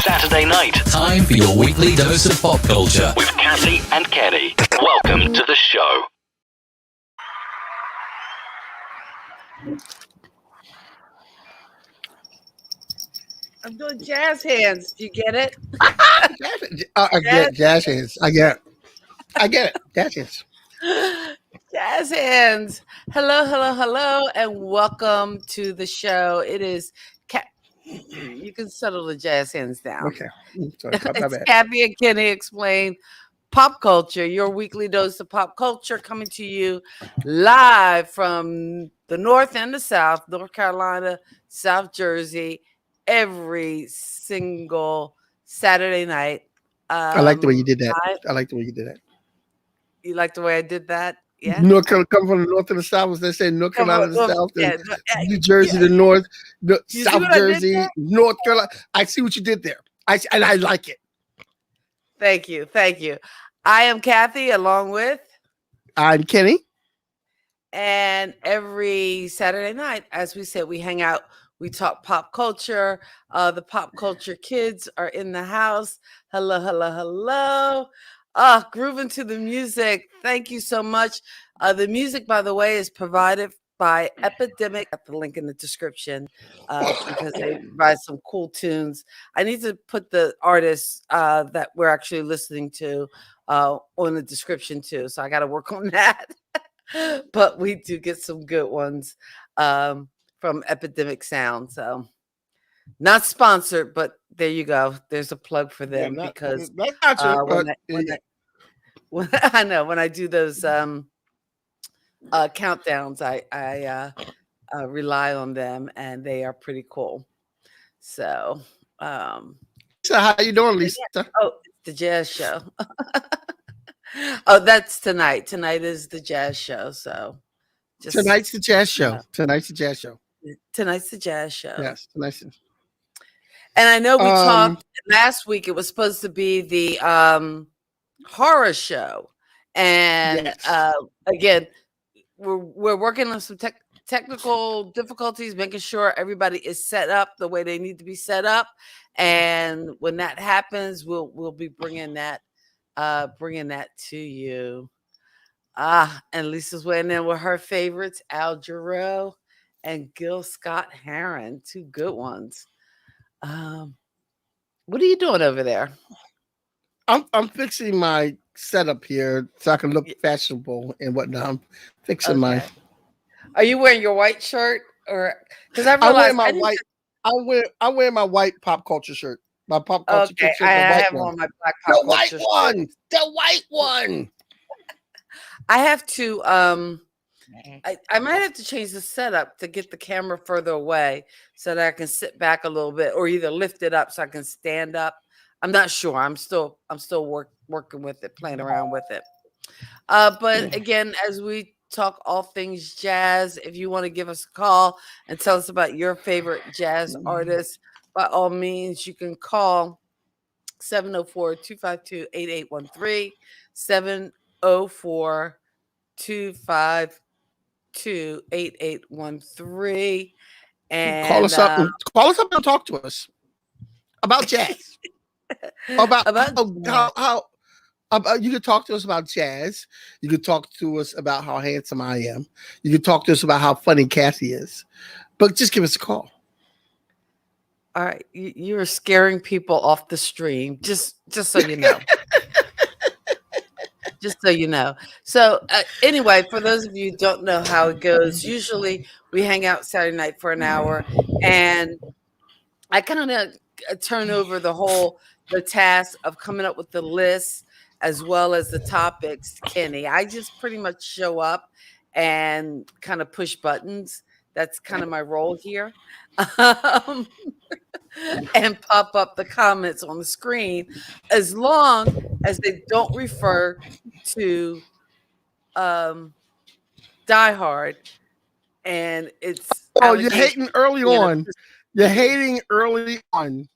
Saturday night. Time for your weekly dose of pop culture with Cassie and Kenny. Welcome to the show. I'm doing jazz hands. Do you get it? I get jazz hands. I get it. Jazz hands. Jazz hands. Hello, and welcome to the show. It is. You can settle the jazz hands down. Okay. Sorry, my It's bad. Kathy and Kenny explain pop culture, your weekly dose of pop culture, coming to you live from the North and the South, North Carolina, South Jersey, every single Saturday night. I like the way you did that. I like the way you did that. You like the way I did that? Yeah. North Carolina, come from the north and the south. As they say, North Carolina to the south, Yeah, and New Jersey yeah. to the north, You see South what I did Jersey, there? North Carolina. I see what you did there. And I like it. Thank you. Thank you. I am Kathy, along with, I'm Kenny. and every Saturday night, as we said, we hang out, we talk pop culture. The pop culture kids are in the house. Hello, hello, hello. Grooving to the music. Thank you so much. The music, by the way, is provided by Epidemic. Got the link in the description because they provide some cool tunes. I need to put the artists that we're actually listening to on the description too. So I got to work on that. But we do get some good ones from Epidemic Sound. So not sponsored, but there you go. There's a plug for them because that's not you, but when I know when I do those countdowns, I rely on them, and they are pretty cool. So, so how you doing, Lisa? oh, it's the jazz show. Oh, that's tonight. Tonight is the jazz show. So Tonight's the jazz show. Yeah. Tonight's the jazz show. Tonight's the jazz show. Yes, tonight's. And I know we talked last week. It was supposed to be the horror show, and Yes. Again, we're working on some technical difficulties, making sure everybody is set up the way they need to be set up. And when that happens, we'll be bringing that to you. And Lisa's weighing in with her favorites, Al Jarreau and Gil Scott Heron, two good ones. What are you doing over there? I'm fixing my setup here so I can look fashionable and whatnot. I'm fixing my. Are you wearing your white shirt, or because I realized I'm wearing my white pop culture shirt. My pop culture shirt. I have on my black pop the culture white shirt. one. The white one. I have to I might have to change the setup to get the camera further away so that I can sit back a little bit, or either lift it up so I can stand up. I'm not sure. I'm still working with it, playing around with it. But again, as we talk all things jazz, if you want to give us a call and tell us about your favorite jazz artists, by all means, you can call 704-252-8813, 704-252-8813. And call us up and talk to us about jazz. about how you could talk to us about jazz. You could talk to us about how handsome I am. You could talk to us about how funny Kathy is. But just give us a call. All right, you are scaring people off the stream. Just so you know. Just so you know. So anyway, for those of you who don't know how it goes, usually we hang out Saturday night for an hour, and I kind of turn over the task of coming up with the list as well as the topics to Kenny. I just pretty much show up and kind of push buttons. That's kind of my role here. And pop up the comments on the screen, as long as they don't refer to Die Hard. And it's you're hating early on. You're hating early on.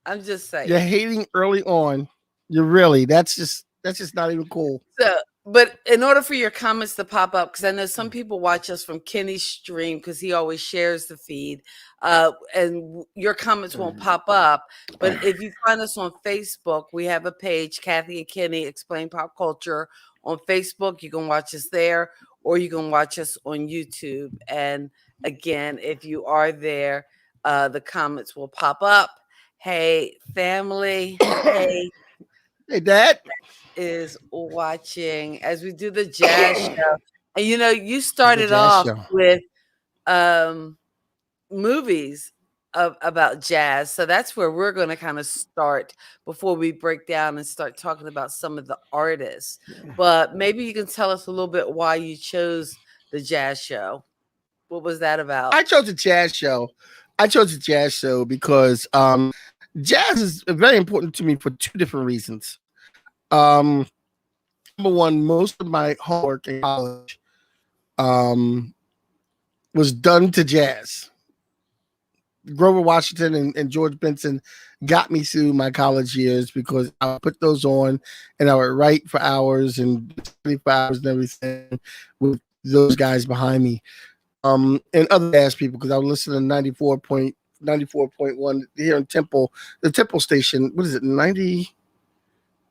I'm just saying. You're hating early on. You're really. That's just not even cool. So, but in order for your comments to pop up, because I know some people watch us from Kenny's stream because he always shares the feed, and your comments won't pop up. But if you find us on Facebook, we have a page, Kathy and Kenny Explain Pop Culture on Facebook. You can watch us there, or you can watch us on YouTube. And again, if you are there, the comments will pop up. Hey, family. Hey. Hey, Dad Is watching as we do the jazz show. And you started off with movies about jazz. So that's where we're going to kind of start before we break down and start talking about some of the artists. But maybe you can tell us a little bit why you chose the jazz show. What was that about? I chose the jazz show. Because jazz is very important to me for two different reasons. number one, most of my homework in college was done to jazz. Grover Washington and George Benson got me through my college years because I would put those on and I would write for hours and study for hours and everything with those guys behind me. And other jazz people because I was listening to 94.1 here in Temple, the Temple station. What is it? 90.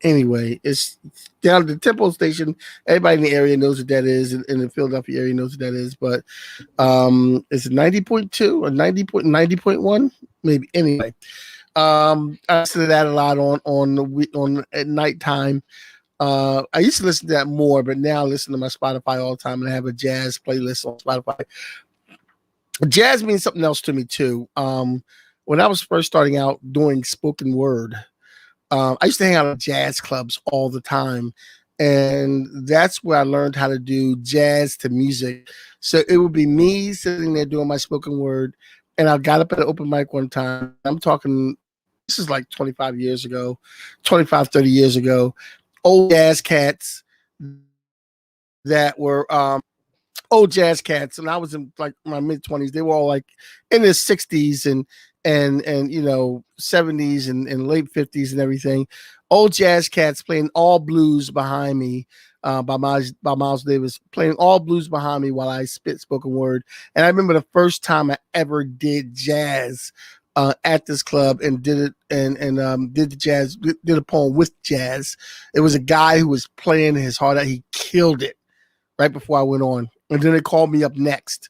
Anyway, it's down at the Temple station. Everybody in the area knows what that is, in the Philadelphia area knows what that is. But is it 90.2 or 90.1? Maybe. Anyway, I listen to that a lot on the week on at nighttime. I used to listen to that more, but now I listen to my Spotify all the time, and I have a jazz playlist on Spotify. Jazz means something else to me too. When I was first starting out doing spoken word, I used to hang out at jazz clubs all the time, and that's where I learned how to do jazz to music. So it would be me sitting there doing my spoken word, and I got up at an open mic one time. I'm talking, this is like 25 years ago, 25, 30 years ago. Old jazz cats that were old jazz cats, and I was in like my mid-20s. They were all like in their 60s and 70s and late 50s and everything. Old jazz cats playing all blues behind me, by Miles Davis, playing all blues behind me while I spit spoken word. And I remember the first time I ever did jazz at this club and did it and did the jazz, did a poem with jazz. It was a guy who was playing his heart out. He killed it right before I went on. And then they called me up next.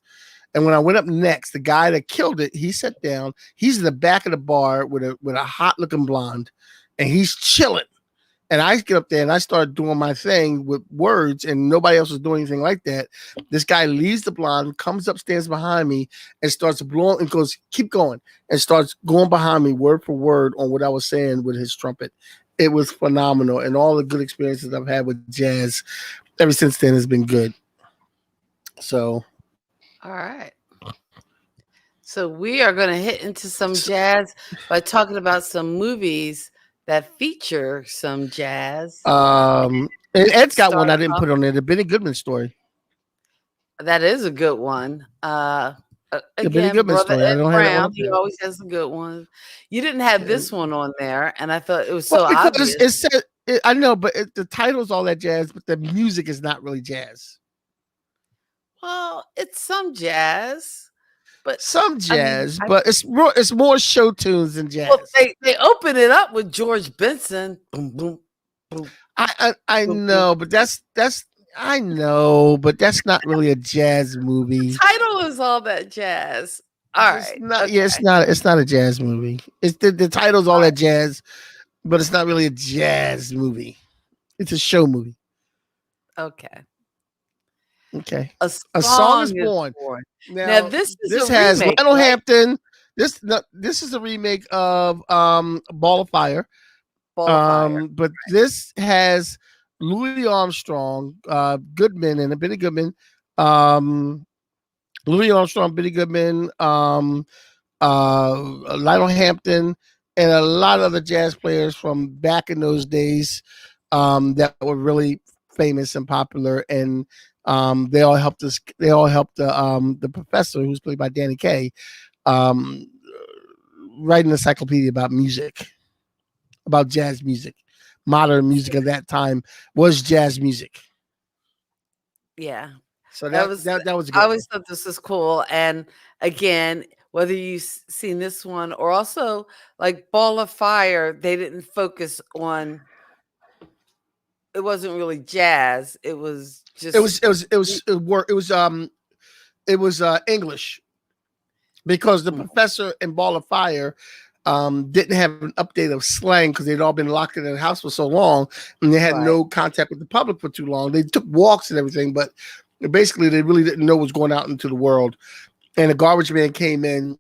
And when I went up next, the guy that killed it, he sat down. He's in the back of the bar with a hot looking blonde, and he's chilling. And I get up there and I start doing my thing with words, and nobody else was doing anything like that. This guy leaves the blonde, comes up, stands behind me, and starts blowing and goes, "Keep going," and starts going behind me word for word on what I was saying with his trumpet. It was phenomenal, and all the good experiences I've had with jazz ever since then has been good. So, all right. So we are going to hit into some jazz by talking about some movies that feature some jazz. And Ed's got one I didn't put on there, the Benny Goodman story. That is a good one. The Benny Again, Goodman Brother story. I Ed don't have that one Brown, up he there. always has a good one. You didn't have this one on there, and I thought it was Well, so because obvious. it said, I know, but the title's all that jazz, but the music is not really jazz. Well, it's some jazz, but Some jazz, I mean, but it's more show tunes than jazz. well, they open it up with George Benson. Boom, boom, boom. I boom, know, boom. but I know, but that's not really a jazz movie. The title is all that jazz. All It's right. not. Okay. Yeah, it's not a jazz movie. It's the title's all that jazz, but it's not really a jazz movie. It's a show movie. Okay. Okay. A A Song is Song Born. Now this is this a has remake, Lionel right? Hampton. This is a remake of Ball of Fire. Ball of Fire. But this has Louis Armstrong, Goodman, and Benny Goodman. Louis Armstrong, Benny Goodman, Lionel Hampton, and a lot of other jazz players from back in those days that were really famous and popular. And they all helped us. They all helped the professor, who's played by Danny Kaye, write an encyclopedia about music, about jazz music. Modern music of that time was jazz music. Yeah. So That was that was a good I one. always thought this was cool. And again, whether you've seen this one or also like Ball of Fire, they didn't focus on it wasn't really jazz. It was just it was English, because the professor in Ball of Fire didn't have an update of slang because they'd all been locked in the house for so long, and they had no contact with the public for too long. They took walks and everything, but basically they really didn't know what was going out into the world. And a garbage man came in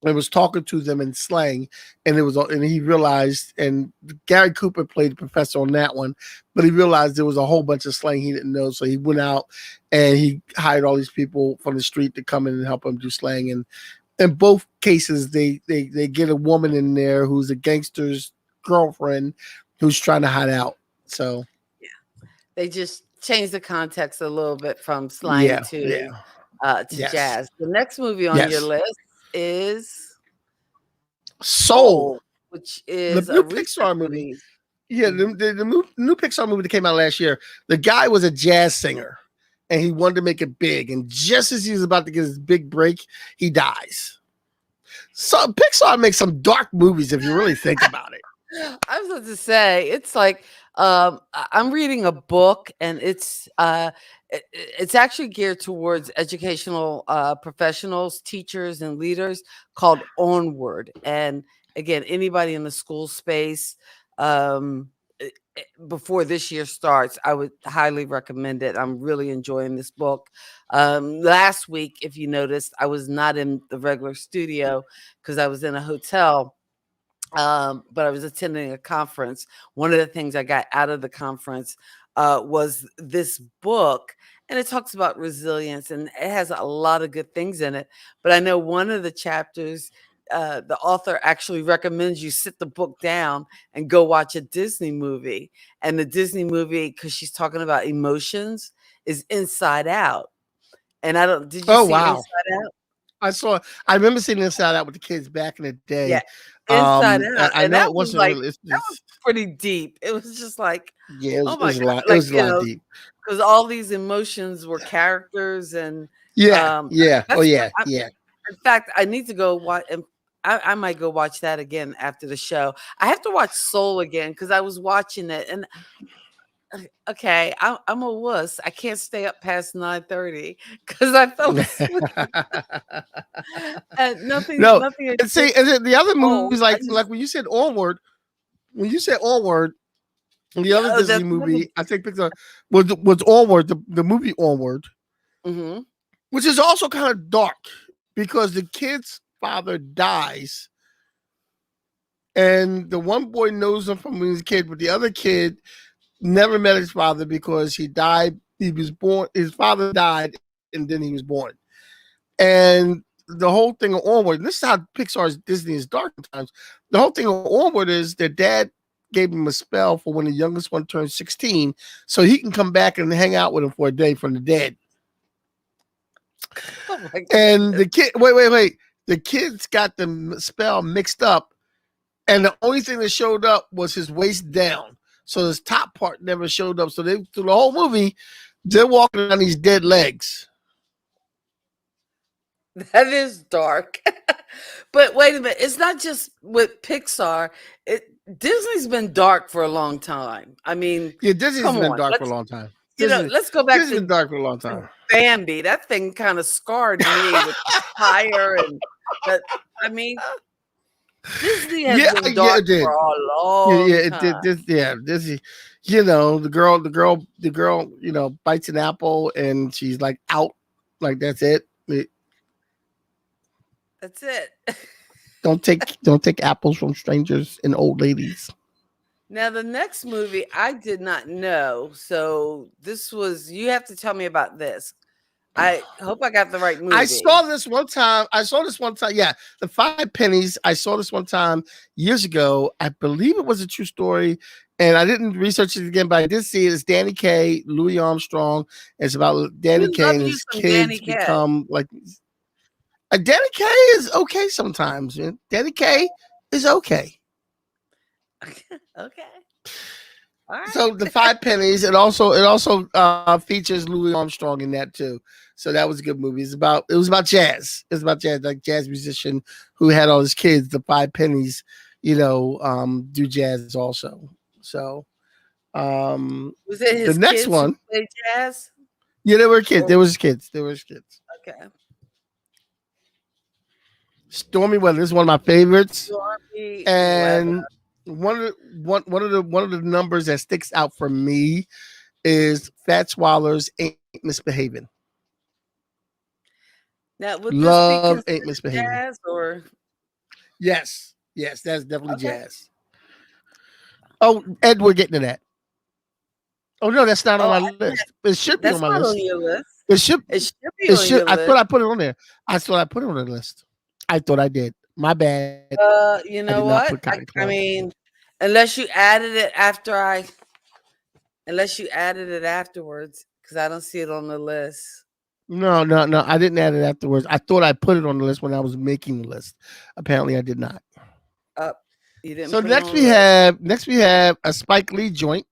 and was talking to them in slang, and he realized, and Gary Cooper played the professor on that one, but he realized there was a whole bunch of slang he didn't know, so he went out and he hired all these people from the street to come in and help him do slang. And in both cases, they get a woman in there who's a gangster's girlfriend who's trying to hide out. So They just changed the context a little bit from slang Yeah, yeah, to yes, jazz. The next movie on your yes. list is Soul, Soul, which the is a new recent Pixar movie. release. Yeah, Mhm. the new Pixar movie that came out last year. The guy was a jazz singer, and he wanted to make it big. And just as he was about to get his big break, he dies. So Pixar makes some dark movies if you really think about it. I was about to say it's like I'm reading a book, and it's actually geared towards educational professionals, teachers, and leaders, called Onward. And again, anybody in the school space, um, before this year starts, I would highly recommend it. I'm really enjoying this book. Last week, if you noticed, I was not in the regular studio because I was in a hotel, but I was attending a conference. One of the things I got out of the conference was this book, and it talks about resilience, and it has a lot of good things in it. But I know one of the chapters, the author actually recommends you sit the book down and go watch a Disney movie. And the Disney movie, because she's talking about emotions, is Inside Out. And I don't, did you Oh see wow. Inside Out? I remember seeing Inside Out with the kids back in the Yeah, day. Inside Out. I And know that it was wasn't like, really. that was pretty deep. It was just like, Yeah, oh it my was a God, lot. It like, was a lot deep. because all these emotions were characters, and Yeah, um, yeah. Oh that's what yeah, I, yeah. in fact, I need to go watch. And I might go watch that again after the show. I have to watch Soul again because I was watching it, and okay, I'm a wuss. I can't stay up past 9:30 because I fell asleep. And No, nothing and see, against and then the other Soul. movies I like just when you said Onward, the other oh, Disney that's another. movie I think Pixar was Onward, the movie Onward, Mhm. which is also kind of dark because the kid's father dies, and the one boy knows him from when he was a kid, but the other kid never met his father because he died. He was born. His father died, and then he was born. And the whole thing of Onward, this is how Pixar's Disney is dark sometimes. The whole thing of Onward is their dad gave him a spell for when the youngest one turned 16, so he can come back and hang out with him for a day from the dead. Oh my And goodness. the kid, wait. The kids got the spell mixed up, and the only thing that showed up was his waist down. So his top part never showed up. So they through the whole movie, they're walking on these dead legs. That is dark. But wait a minute, it's not just with Pixar. It Disney's been dark for a long time. I mean, Yeah, Disney's come been on. dark for a long time. Let's go back Disney's been dark for a long to time. Bambi. That thing kind of scarred me with the fire and that. I mean, Disney has Yeah, been yeah, dark it did. for a Yeah, long it time. did. This is, you know, the girl, you know, bites an apple and she's like out, like that's it. That's it. Don't take apples from strangers and old ladies. Now, the next movie I did not know. So this was, you have to tell me about this. I hope I got the right I movie. saw this one time. Yeah, the Five Pennies. I saw this one time years ago. I believe it was a true story, and I didn't research it again, but I did see it. It's Danny Kaye, Louis Armstrong. It's about We Danny Kaye love and you his some Danny kids Kaye. become like. Danny Kaye is okay sometimes, man. Danny Kaye is okay. Okay. All right. So the Five Pennies. It also features Louis Armstrong in that too. So that was a good movie. It was about jazz. It was about jazz, like jazz musician who had all his kids. The Five Pennies, do jazz also. So Was it the his next kids who one, played jazz? yeah, they were kids. Or There was kids. There was kids. okay. Stormy Weather this is one of my favorites, Stormy Weather. and one of the numbers that sticks out for me is Fat Swallow's "Ain't Misbehaving." Now, would this be Love Ain't considered Misbehaving. jazz or Yes, yes, that's definitely okay? jazz. Oh, Ed, we're getting to that. Oh no, that's not on Oh, my list. It should be on that's my not on list. your list. It should. It should be It on should. your I thought list. I put it on there. I thought I put it on the list. I thought I did. My bad. You I know did not what? put Cotton I Club. mean, unless you added it after I Unless you added it afterwards, because I don't see it on the list. No. I didn't add it afterwards. I thought I put it on the list when I was making the list. Apparently, I did not. Up. You didn't So put it on the list. next we have a Spike Lee joint.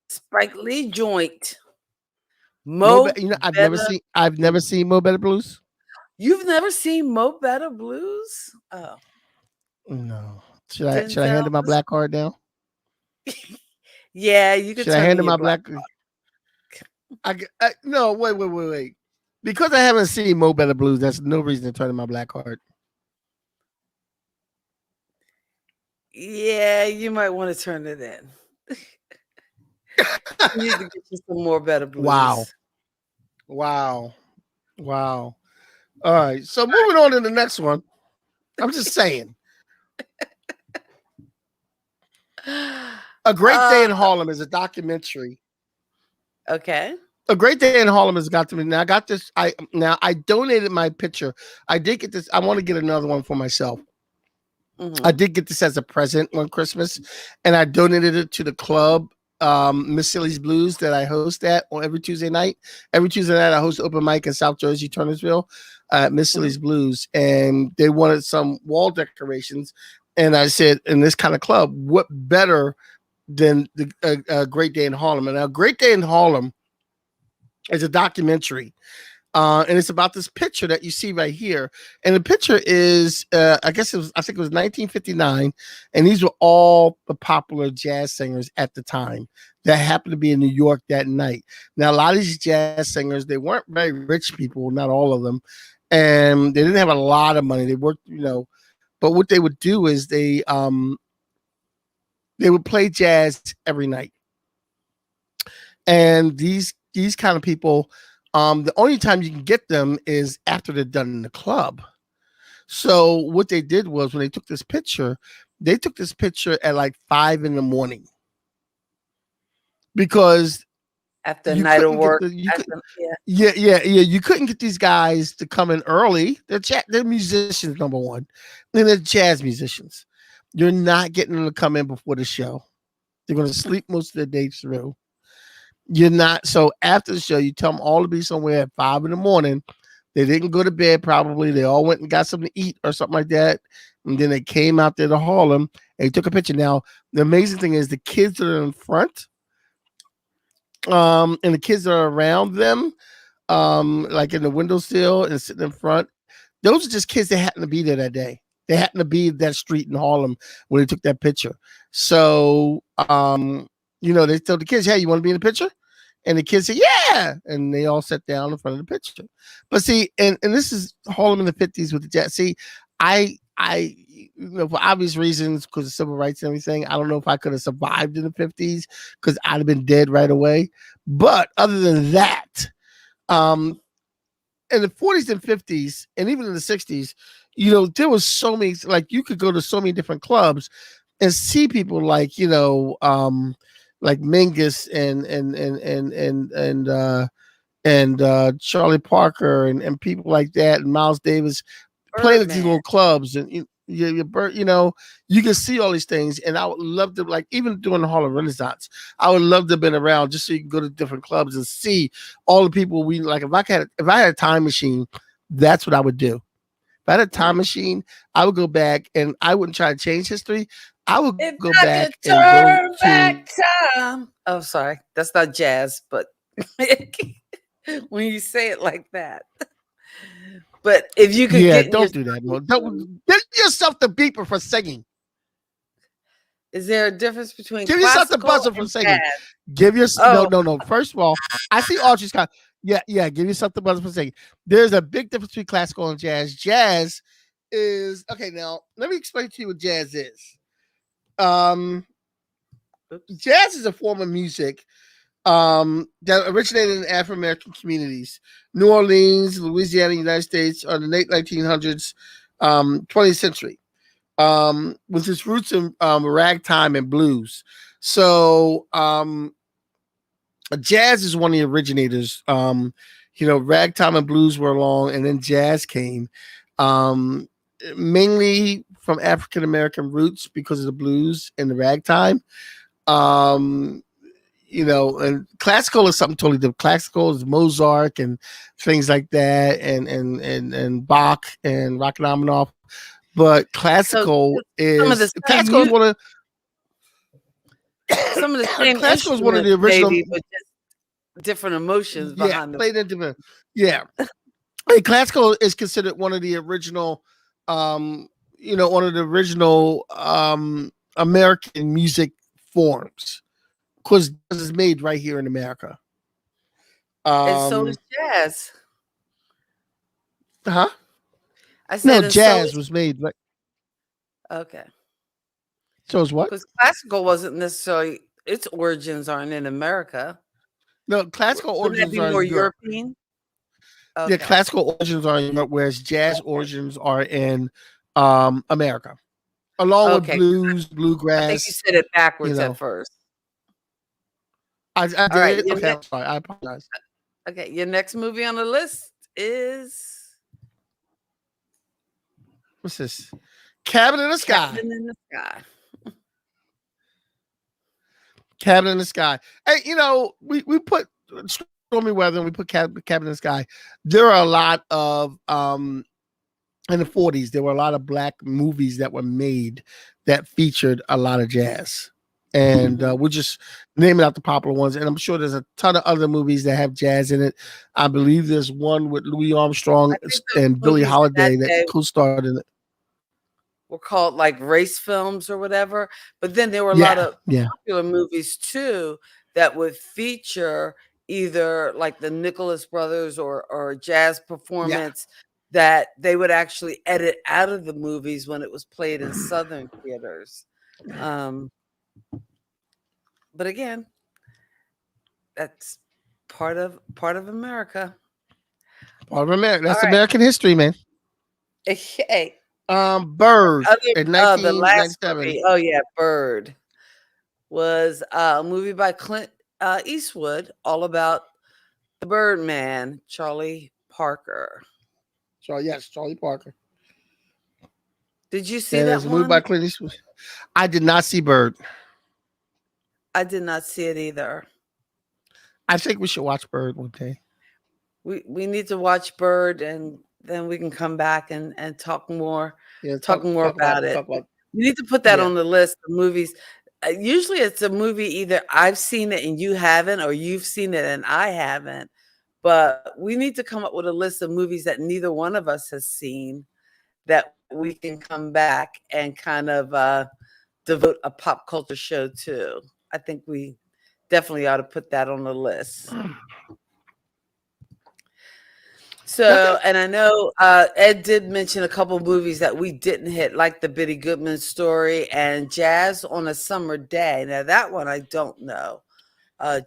Spike Lee joint. Mo You know, Better. I've never seen Mo Better Blues. You've never seen Mo Better Blues? Oh, No. Should I hand Denzel. him my black card now? Yeah, you could Should I turn hand in him your my black. black? No. Wait. Because I haven't seen Mo Better Blues, that's no reason to turn in my black card. Yeah, you might want to turn it in. You need to get you some more Better Wow. Blues. Wow. All right. So moving on to the next one. I'm just saying. A Great Day in Harlem is a documentary. Okay. A Great Day in Harlem has got to me. Now I got this. I donated my picture. I did get this. I want to get another one for myself. I did get this as a present on Christmas, and I donated it to the club, Miss Silly's Blues, that I host at on every Tuesday night. Every Tuesday night, I host open mic in South Jersey, Turnersville, Miss Silly's Blues, and they wanted some wall decorations. And I said, in this kind of club, what better than the Great Day in Harlem? And A Great Day in Harlem is a documentary. And it's about this picture that you see right here. And the picture is, I think it was 1959. And these were all the popular jazz singers at the time that happened to be in New York that night. Now, a lot of these jazz singers, they weren't very rich people, not all of them. And they didn't have a lot of money. They worked, but what they would do is they would play jazz every night. And these kind of people, the only time you can get them is after they're done in the club. So what they did was when they took this picture at like 5 a.m. because After a you night of couldn't get work. you couldn't get these guys to come in early. They're musicians, number one, and they're jazz musicians. You're not getting them to come in before the show. They're going to sleep most of the day through. You're not. So after the show, you tell them all to be somewhere at 5 a.m. They didn't go to bed. Probably they all went and got something to eat or something like that. And then they came out there to Harlem and took a picture. Now the amazing thing is the kids that are in front, and the kids that are around them, like in the windowsill and sitting in front. Those are just kids that happen to be there that day. They happen to be that street in Harlem when they took that picture. So, they told the kids, "Hey, you want to be in the picture?" And the kids said, "Yeah," and they all sat down in front of the picture. But see, and this is Harlem in the 50s with the jazz. See, I for obvious reasons, because of civil rights and everything, I don't know if I could have survived in the 50s because I'd have been dead right away. But other than that, in the 40s and 50s, and even in the 60s, there was so many, like you could go to so many different clubs and see people like, like Mingus and Charlie Parker and people like that, and Miles Davis playing at these Birdman. little clubs, and you can see all these things. And I would love to, like, even during the Harlem Renaissance, I would love to have been around just so you can go to different clubs and see all the people we like. If I had a time machine, that's what I would do. If I had a time machine, I would go back and I wouldn't try to change history. I would If go I back could and turn go back to. time. Oh, sorry. That's not jazz, but when you say it like that. But if you could Yeah, get in your, don't do that. No, don't give yourself the beeper for singing. is there a difference between Give yourself the classical buzzer for and singing. jazz? Give your Oh, no. First of all, I see Audrey Scott. Yeah. Give yourself the buzzer for singing. There's a big difference between classical and jazz. Jazz is okay. Now let me explain to you what jazz is. Jazz is a form of music that originated in Afro American communities, New Orleans, Louisiana, United States, in the late 1900s, 20th century, with its roots in ragtime and blues. So, jazz is one of the originators. Ragtime and blues were along, and then jazz came, mainly from African American roots because of the blues and the ragtime. and classical is something totally different. Classical is Mozart and things like that, and Bach and Rachmaninoff. But So some of the same classical is one of some of the same classical is one of the instruments, original. maybe, but just different emotions behind them. Played into yeah. Hey, classical is considered one of the original, one of the original American music forms because it's made right here in America. And so is jazz. Huh? I said, No, jazz was made right. Okay. So is what? Because classical wasn't necessarily, its origins aren't in America. No, classical Wouldn't that origins be are more in Europe. European? Yeah, Okay. classical origins are in Europe, whereas jazz origins are in America, along with Okay. blues, I think you bluegrass. said it backwards at first. I All right. did. Okay, I'm sorry. I apologize. Okay. Your next movie on the list is What's this? Cabin in the Sky. Cabin in the Sky. Cabin in the Sky. Hey, we put stormy weather and we put Cabin in the Sky. There are a lot of in the 40s, there were a lot of black movies that were made that featured a lot of jazz. And we're just naming out the popular ones. And I'm sure there's a ton of other movies that have jazz in it. I believe there's one with Louis Armstrong and Billie Holiday that co-starred in it. Were called like race films or whatever. But then there were a lot of popular movies too that would feature either like the Nicholas Brothers or jazz performance that they would actually edit out of the movies when it was played in Southern theaters. But again, that's part of America. Part of America. That's American history, man. Hey. Bird in 1997. Oh yeah, Bird was a movie by Clint Eastwood, all about the Birdman, Charlie Parker. Charlie Parker. Did you see that one? A movie by Clint Eastwood. I did not see Bird. I did not see it either. I think we should watch Bird one day. We need to watch Bird, and then we can come back and talk more. Talk more about it. We need to put that on the list of movies. Usually it's a movie either I've seen it and you haven't, or you've seen it and I haven't. But we need to come up with a list of movies that neither one of us has seen that we can come back and kind of devote a pop culture show to. I think we definitely ought to put that on the list. So, and I know Ed did mention a couple movies that we didn't hit, like the Bitty Goodman Story and Jazz on a Summer Day. Now, that one I don't know.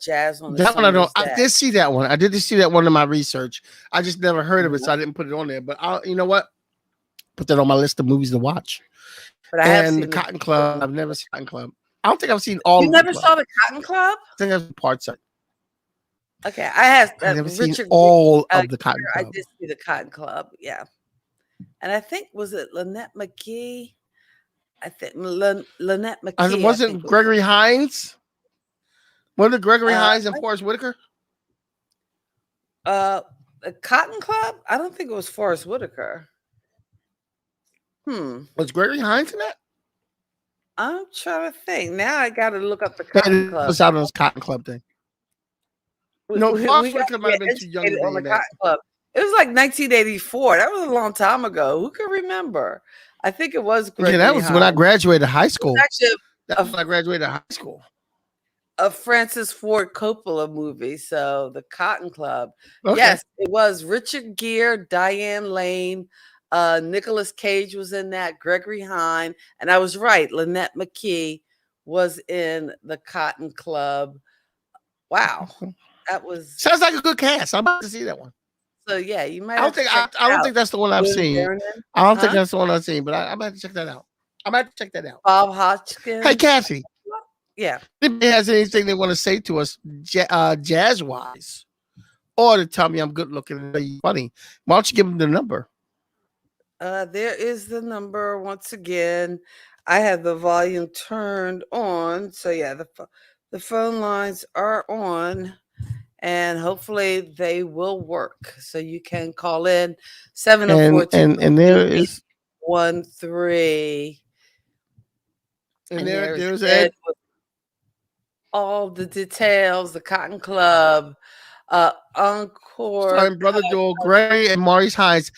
Jazz on a Summer Day. That one I don't. I did see that one. I did see that one in my research. I just never heard of it, so I didn't put it on there. But you know what? Put that on my list of movies to watch. But I have seen the Cotton Club. I've never seen Cotton Club. I don't think I've seen all. You never saw the Cotton Club? I think I've parts of it. Okay, I've never seen all of the Cotton Club. I did see the Cotton Club, yeah. And I think, was it Lynette McKee? I think Lynette McKee. Wasn't Gregory Hines? Wasn't it Gregory Hines and Forrest Whitaker? The Cotton Club? I don't think it was Forrest Whitaker. Was Gregory Hines in that? I'm trying to think. Now I got to look up the Cotton Club. It was out on this Cotton Club thing. No, Forrest Whitaker might have been too young to be in that. Club. It was like 1984. That was a long time ago. Who can remember? I think it was Gregory that was Hines. when I graduated high school. That was when I graduated high school. A Francis Ford Coppola movie. So the Cotton Club. Okay. Yes, it was Richard Gere, Diane Lane, Nicolas Cage was in that, Gregory Hines, and I was right. Lynette McKee was in the Cotton Club. Wow. That was sounds like a good cast. I'm about to see that one. So yeah, you might. I don't think that's the one I've seen. I don't think that's the one I've seen, but I'm about to check that out. Bob Hoskins. Hey, Kathy. Yeah. If anybody has anything they want to say to us, jazz wise, or to tell me I'm good looking and funny, why don't you give them the number? There is the number once again. I have the volume turned on, so yeah, the The phone lines are on, and hopefully they will work. So you can call in 704 And there is 13. and And there's there's Ed Ed. with all the details, the Cotton Club, Encore. Starring Brother Joel, Gregory, and Maurice Hines.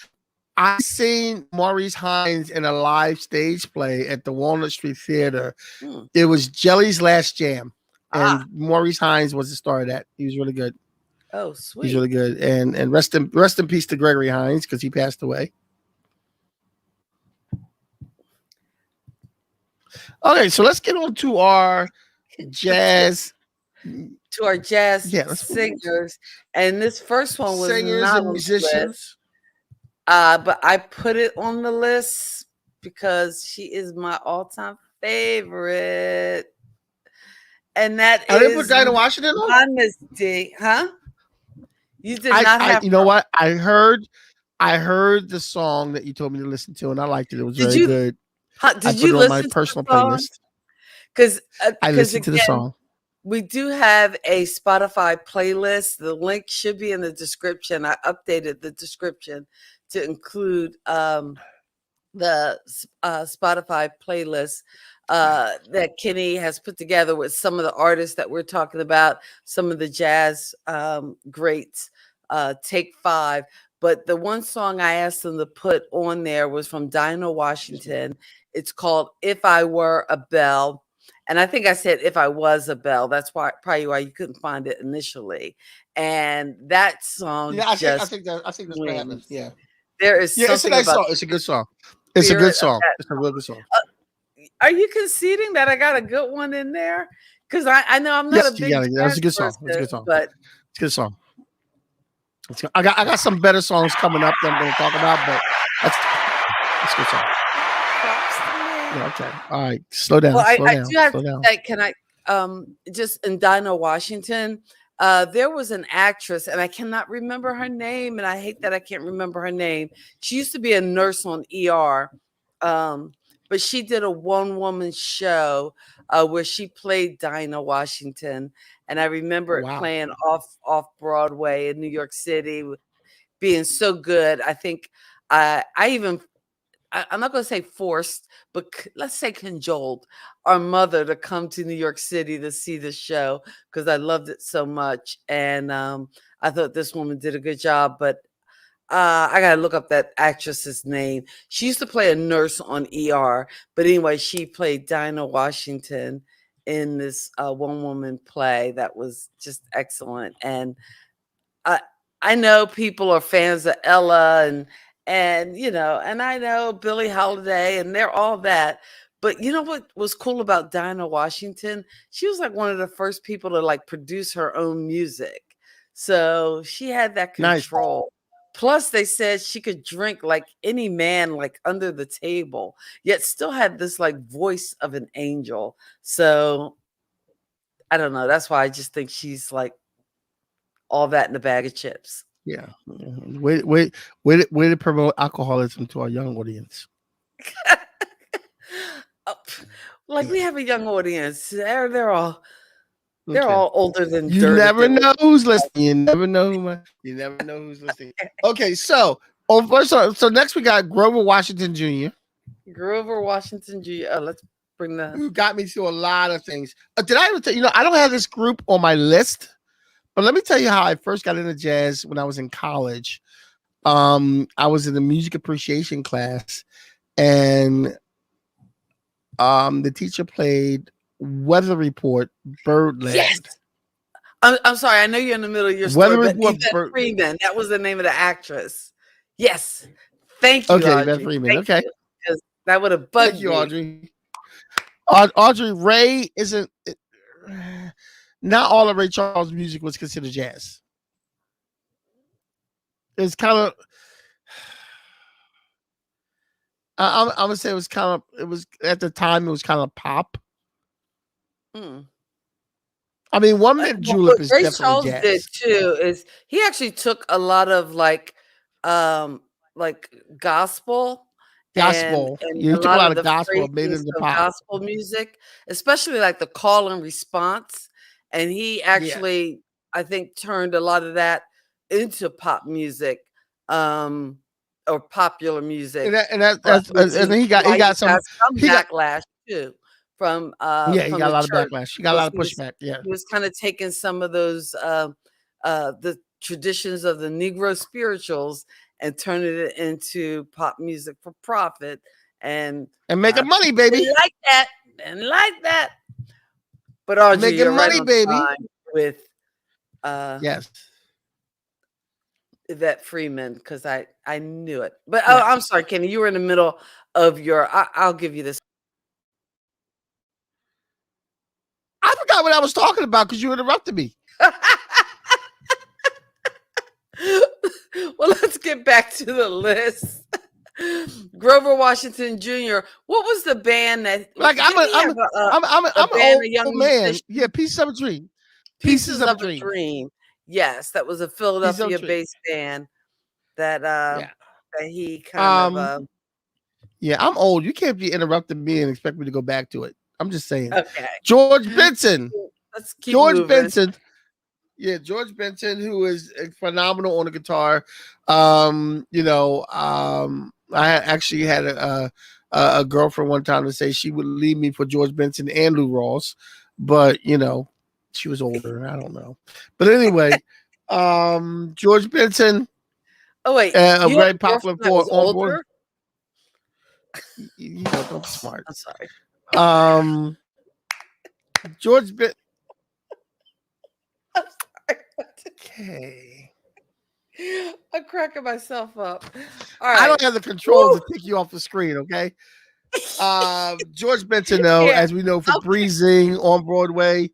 I seen Maurice Hines in a live stage play at the Walnut Street Theater. Hmm. It was Jelly's Last Jam, Ah, and Maurice Hines was the star of that. He was really good. oh, He's sweet. really good. And rest in peace to Gregory Hines because he passed away. Okay, so let's get on to our jazz. To our jazz Yeah, let's singers. And this first one was singers not and on the list, musicians. but I put it on the list because she is my all-time favorite. And that I didn't put is Dinah Washington on. my Miss D. Huh? You did not have You know her. what? I heard the song that you told me to listen to, and I liked it. It was Did very you good. huh, I did put you it on my listen to personal the song? playlist. Because I listened to the again, song. we do have a Spotify playlist. The link should be in the description. I updated the description to include the Spotify playlist that Kenny has put together with some of the artists that we're talking about, some of the jazz greats, Take Five. But the one song I asked them to put on there was from Dinah Washington. It's called If I Were a Bell. And I think I said If I Was a Bell. That's probably why you couldn't find it initially. And that song Yeah, I just think that's what happened. wins. Yeah. There is Yeah, it's a something nice about song. the It's a good song. It's a good spirit of song. that. It's a real good song. Are you conceding that I got a good one in there? Because I know I'm not Yes, a you big got it. That's jazz a good song. It's a person, good song. but It's a good song. I got some better songs coming up that I'm going to talk about, but that's a good song. props to me. Yeah, okay. All right. Slow down. Well, Slow I down. do have Slow to down. say, can I just in Dinah Washington, there was an actress, and I cannot remember her name, and I hate that I can't remember her name. She used to be a nurse on ER, but she did a one-woman show where she played Dinah Washington, and I remember it Wow. playing off Broadway in New York City, being so good. I think I even I'm not going to say forced, but let's say cajoled our mother to come to New York City to see the show because I loved it so much. And I thought this woman did a good job. But I got to look up that actress's name. She used to play a nurse on ER. But anyway, she played Dinah Washington in this one woman play that was just excellent. And I I know people are fans of Ella and and I know Billie Holiday and they're all that. But you know what was cool about Dinah Washington? She was like one of the first people to like produce her own music. So she had that Nice. control. Plus they said she could drink like any man like under the table, yet still had this like voice of an angel. So I don't know. That's why I just think she's like all that in a bag of chips. Yeah. Way to promote alcoholism to our young audience. Oh, like we have a young audience. They're all Okay. older than You dirt. never know who's listening. You never know who's listening. Okay, so so next we got Grover Washington Jr., Grover Washington Jr. Let's bring the who got me to a lot of things. Did I ever tell you? I don't have this group on my list, but let me tell you how I first got into jazz when I was in college. I was in the music appreciation class, and the teacher played Weather Report Birdland. Yes. I'm sorry. I know you're in the middle of your Weather story, but Report Yvette Freeman, that was the name of the actress. Yes. Thank you, Okay, Audrey. Yvette Freeman. Thank Okay. you, 'cause that would have bugged Thank you, me. Audrey. Audrey Ray isn't. Not all of Ray Charles' music was considered jazz. It's kind of. I'm gonna say it was kind of. It was at the time. It was kind of pop. Mm. I mean, One Minute Well, Julep what is Ray definitely Charles jazz. did too is he actually took a lot of like gospel Gospel. and Yeah, he a took a lot lot of of the gospel and made it phrasings into of pop. gospel music, especially like the call and response. and he Yeah. actually, I think, turned a lot of that into pop music, or popular music. But which And is then he why he got got some some he got backlash too he from got a the lot of church, backlash. He got a because lot of pushback. Yeah. he was kind of taking some of those the traditions of the Negro spirituals and turning it into pop music for profit. And And a lot making of money, people baby. didn't like that. Didn't like that. But Audrey, Making you're right money, on baby. time with uh Yes. Yvette Freeman, because I knew it. But oh, Yes. I'm sorry, Kenny. You were in the middle of your. I'll give you this. I forgot what I was talking about because you interrupted me. Well, let's get back to the list. Grover Washington Jr. What was the band that Like didn't he have a I'm an band old of young man. musicians? Yeah, pieces of a dream. Pieces Pieces of a of a dream. Dream. Yes, that was a Pieces of a dream. Philadelphia-based band that Yeah. that he kind of Um. Yeah, I'm old. You can't be interrupting me and expect me to go back to it. I'm just saying. okay. George Benson. Let's keep George moving. Benson. Yeah, George Benson, who is phenomenal on the guitar. I actually had a girlfriend one time to say she would leave me for George Benson and Lou Rawls, but she was older. I don't know, but anyway, George Benson, Oh wait, a you had very a popular girlfriend that was on board. older? Don't be smart. I'm sorry. George Ben. I'm sorry. Okay. I'm cracking myself up. All I right. don't have the controls Woo! to take you off the screen, okay? George Benson, Yeah. as we know, for Okay. Breezing on Broadway.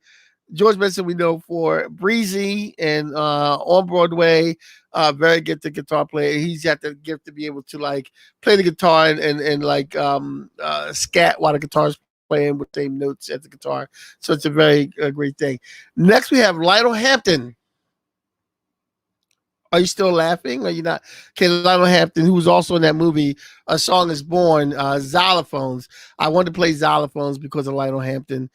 George Benson, we know for Breezy and on Broadway. Very gifted guitar player. He's got the gift to be able to like play the guitar and like scat while the guitar's playing with the same notes at the guitar. So it's a very great thing. Next, we have Lionel Hampton. Are you still laughing? Are you not? Okay, Lionel Hampton, who was also in that movie, A Song Is Born, Xylophones. I wanted to play xylophones because of Lionel Hampton.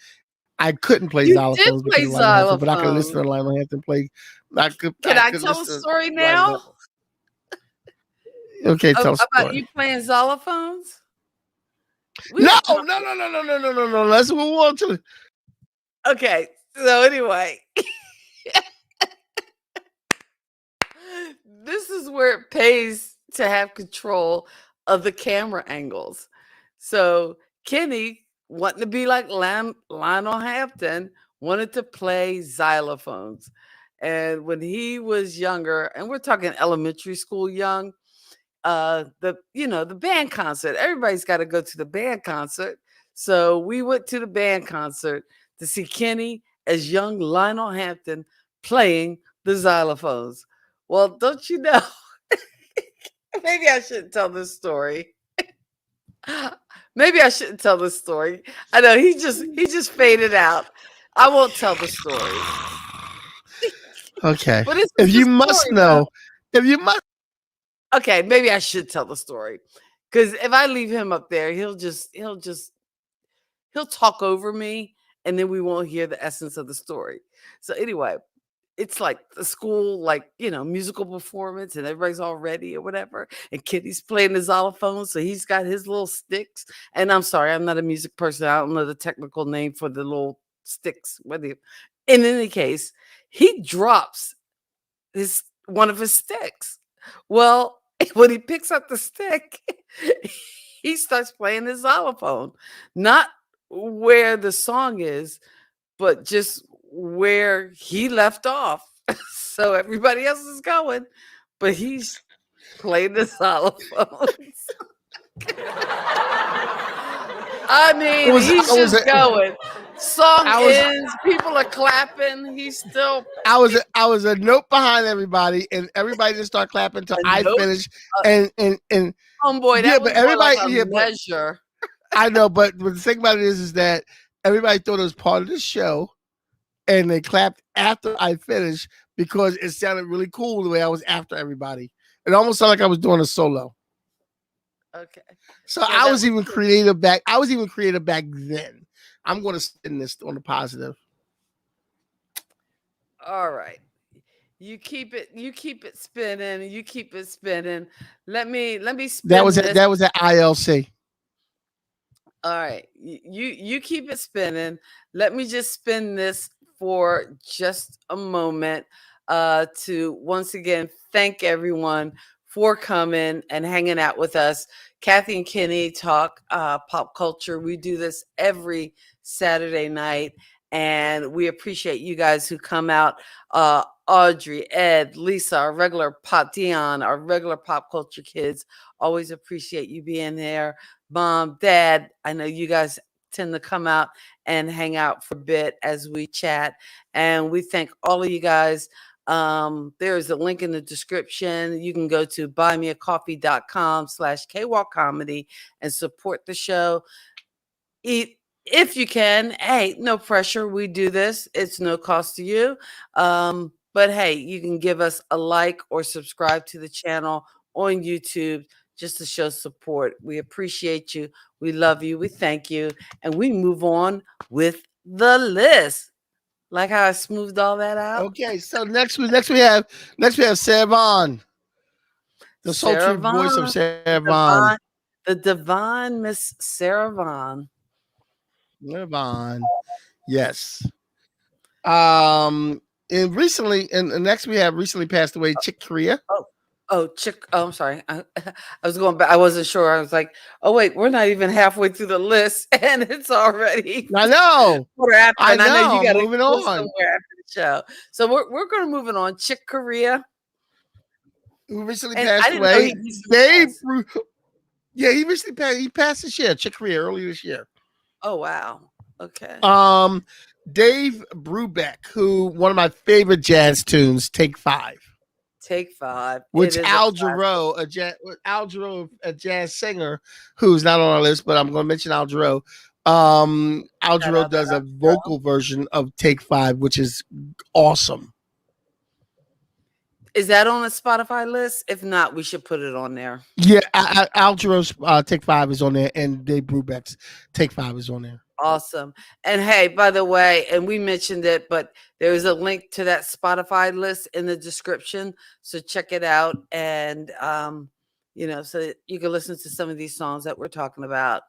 I couldn't play You did xylophones because play of Lionel Hampton, but I could listen xylophone. to Lionel Hampton play. Can I I could tell a listen story to Lionel now Hampton. Okay, tell a about you story. playing xylophones? We No, had no, talked. no, no, no, no, no, no, no. Let's move on to it. Okay, so anyway, this is where it pays to have control of the camera angles. So Kenny, wanting to be like Lionel Hampton, wanted to play xylophones. And when he was younger, and we're talking elementary school young, the band concert, everybody's got to go to the band concert. So we went to the band concert to see Kenny as young Lionel Hampton playing the xylophones. Well, don't you know? Maybe I shouldn't tell this story. Maybe I shouldn't tell this story. I know he just faded out. I won't tell the story. Okay. But this If is the you must story, though. know, if you must, Okay, maybe I should tell the story. Because if I leave him up there, he'll talk over me, and then we won't hear the essence of the story. So anyway, it's like the school, like, musical performance, and everybody's all ready or whatever. And Kitty's playing the xylophone, so he's got his little sticks. And I'm sorry, I'm not a music person. I don't know the technical name for the little sticks. In any case, he drops one of his sticks. Well, when he picks up the stick, he starts playing his xylophone, not where the song is, but just where he left off. So everybody else is going, but he's playing the xylophones. I mean, he's I was, just going. Song I was, ends, people are clapping. He's still I was a note behind everybody, and everybody just start clapping until a I note. finish. And Homeboy, yeah, that but was more like everybody, a measure. I know, but the thing about it is that everybody thought it was part of the show, and they clapped after I finished because it sounded really cool the way I was after everybody. It almost sounded like I was doing a solo. Okay. So Well, I that was even creative back. I was even creative back then. I'm going to spin this on the positive. All right. You keep it spinning, you keep it spinning. Let me spin this. That was at ILC. All right. You keep it spinning. Let me just spin this for just a moment to once again thank everyone for coming and hanging out with us. Kathy and Kenny talk pop culture. We do this every Saturday night, and we appreciate you guys who come out. Audrey, Ed, Lisa, our regular pop Dion, our regular pop culture kids. Always appreciate you being there. Mom, Dad, I know you guys tend to come out and hang out for a bit as we chat. And we thank all of you guys. There is a link in the description. You can go to buymeacoffee.com/KWalk comedy and support the show. Eat if you can. Hey, no pressure. We do this. It's no cost to you. But hey, you can give us a like or subscribe to the channel on YouTube just to show support. We appreciate you. We love you. We thank you. And we move on with the list. Like how I smoothed all that out. Okay, so next we have Sarah Vaughan, the sultry voice of Sarah Vaughan. The divine Miss Sarah Vaughan. Vaughan, yes. And recently, and next we have recently passed away Chick Corea. Chick. Oh, I'm sorry. I was going back. I wasn't sure. I was like, oh wait, we're not even halfway through the list, and it's already. I know. I know you got to moving on somewhere after the show. So we're going to move it on. Chick Corea, who recently passed away. Dave. Yeah, he recently passed. He passed this year. Chick Corea earlier this year. Oh wow. Okay. Dave Brubeck, who one of my favorite jazz tunes, Take Five. Take Five. Which Al Jarreau, a jazz singer, who's not on our list, but I'm going to mention Al Jarreau. Al Jarreau does a vocal version of Take Five, which is awesome. Is that on a Spotify list? If not, we should put it on there. Yeah, Al Jarreau's Take Five is on there, and Dave Brubeck's Take Five is on there. Awesome. And hey, by the way, and we mentioned it, but there's a link to that Spotify list in the description. So check it out. And, so that you can listen to some of these songs that we're talking about.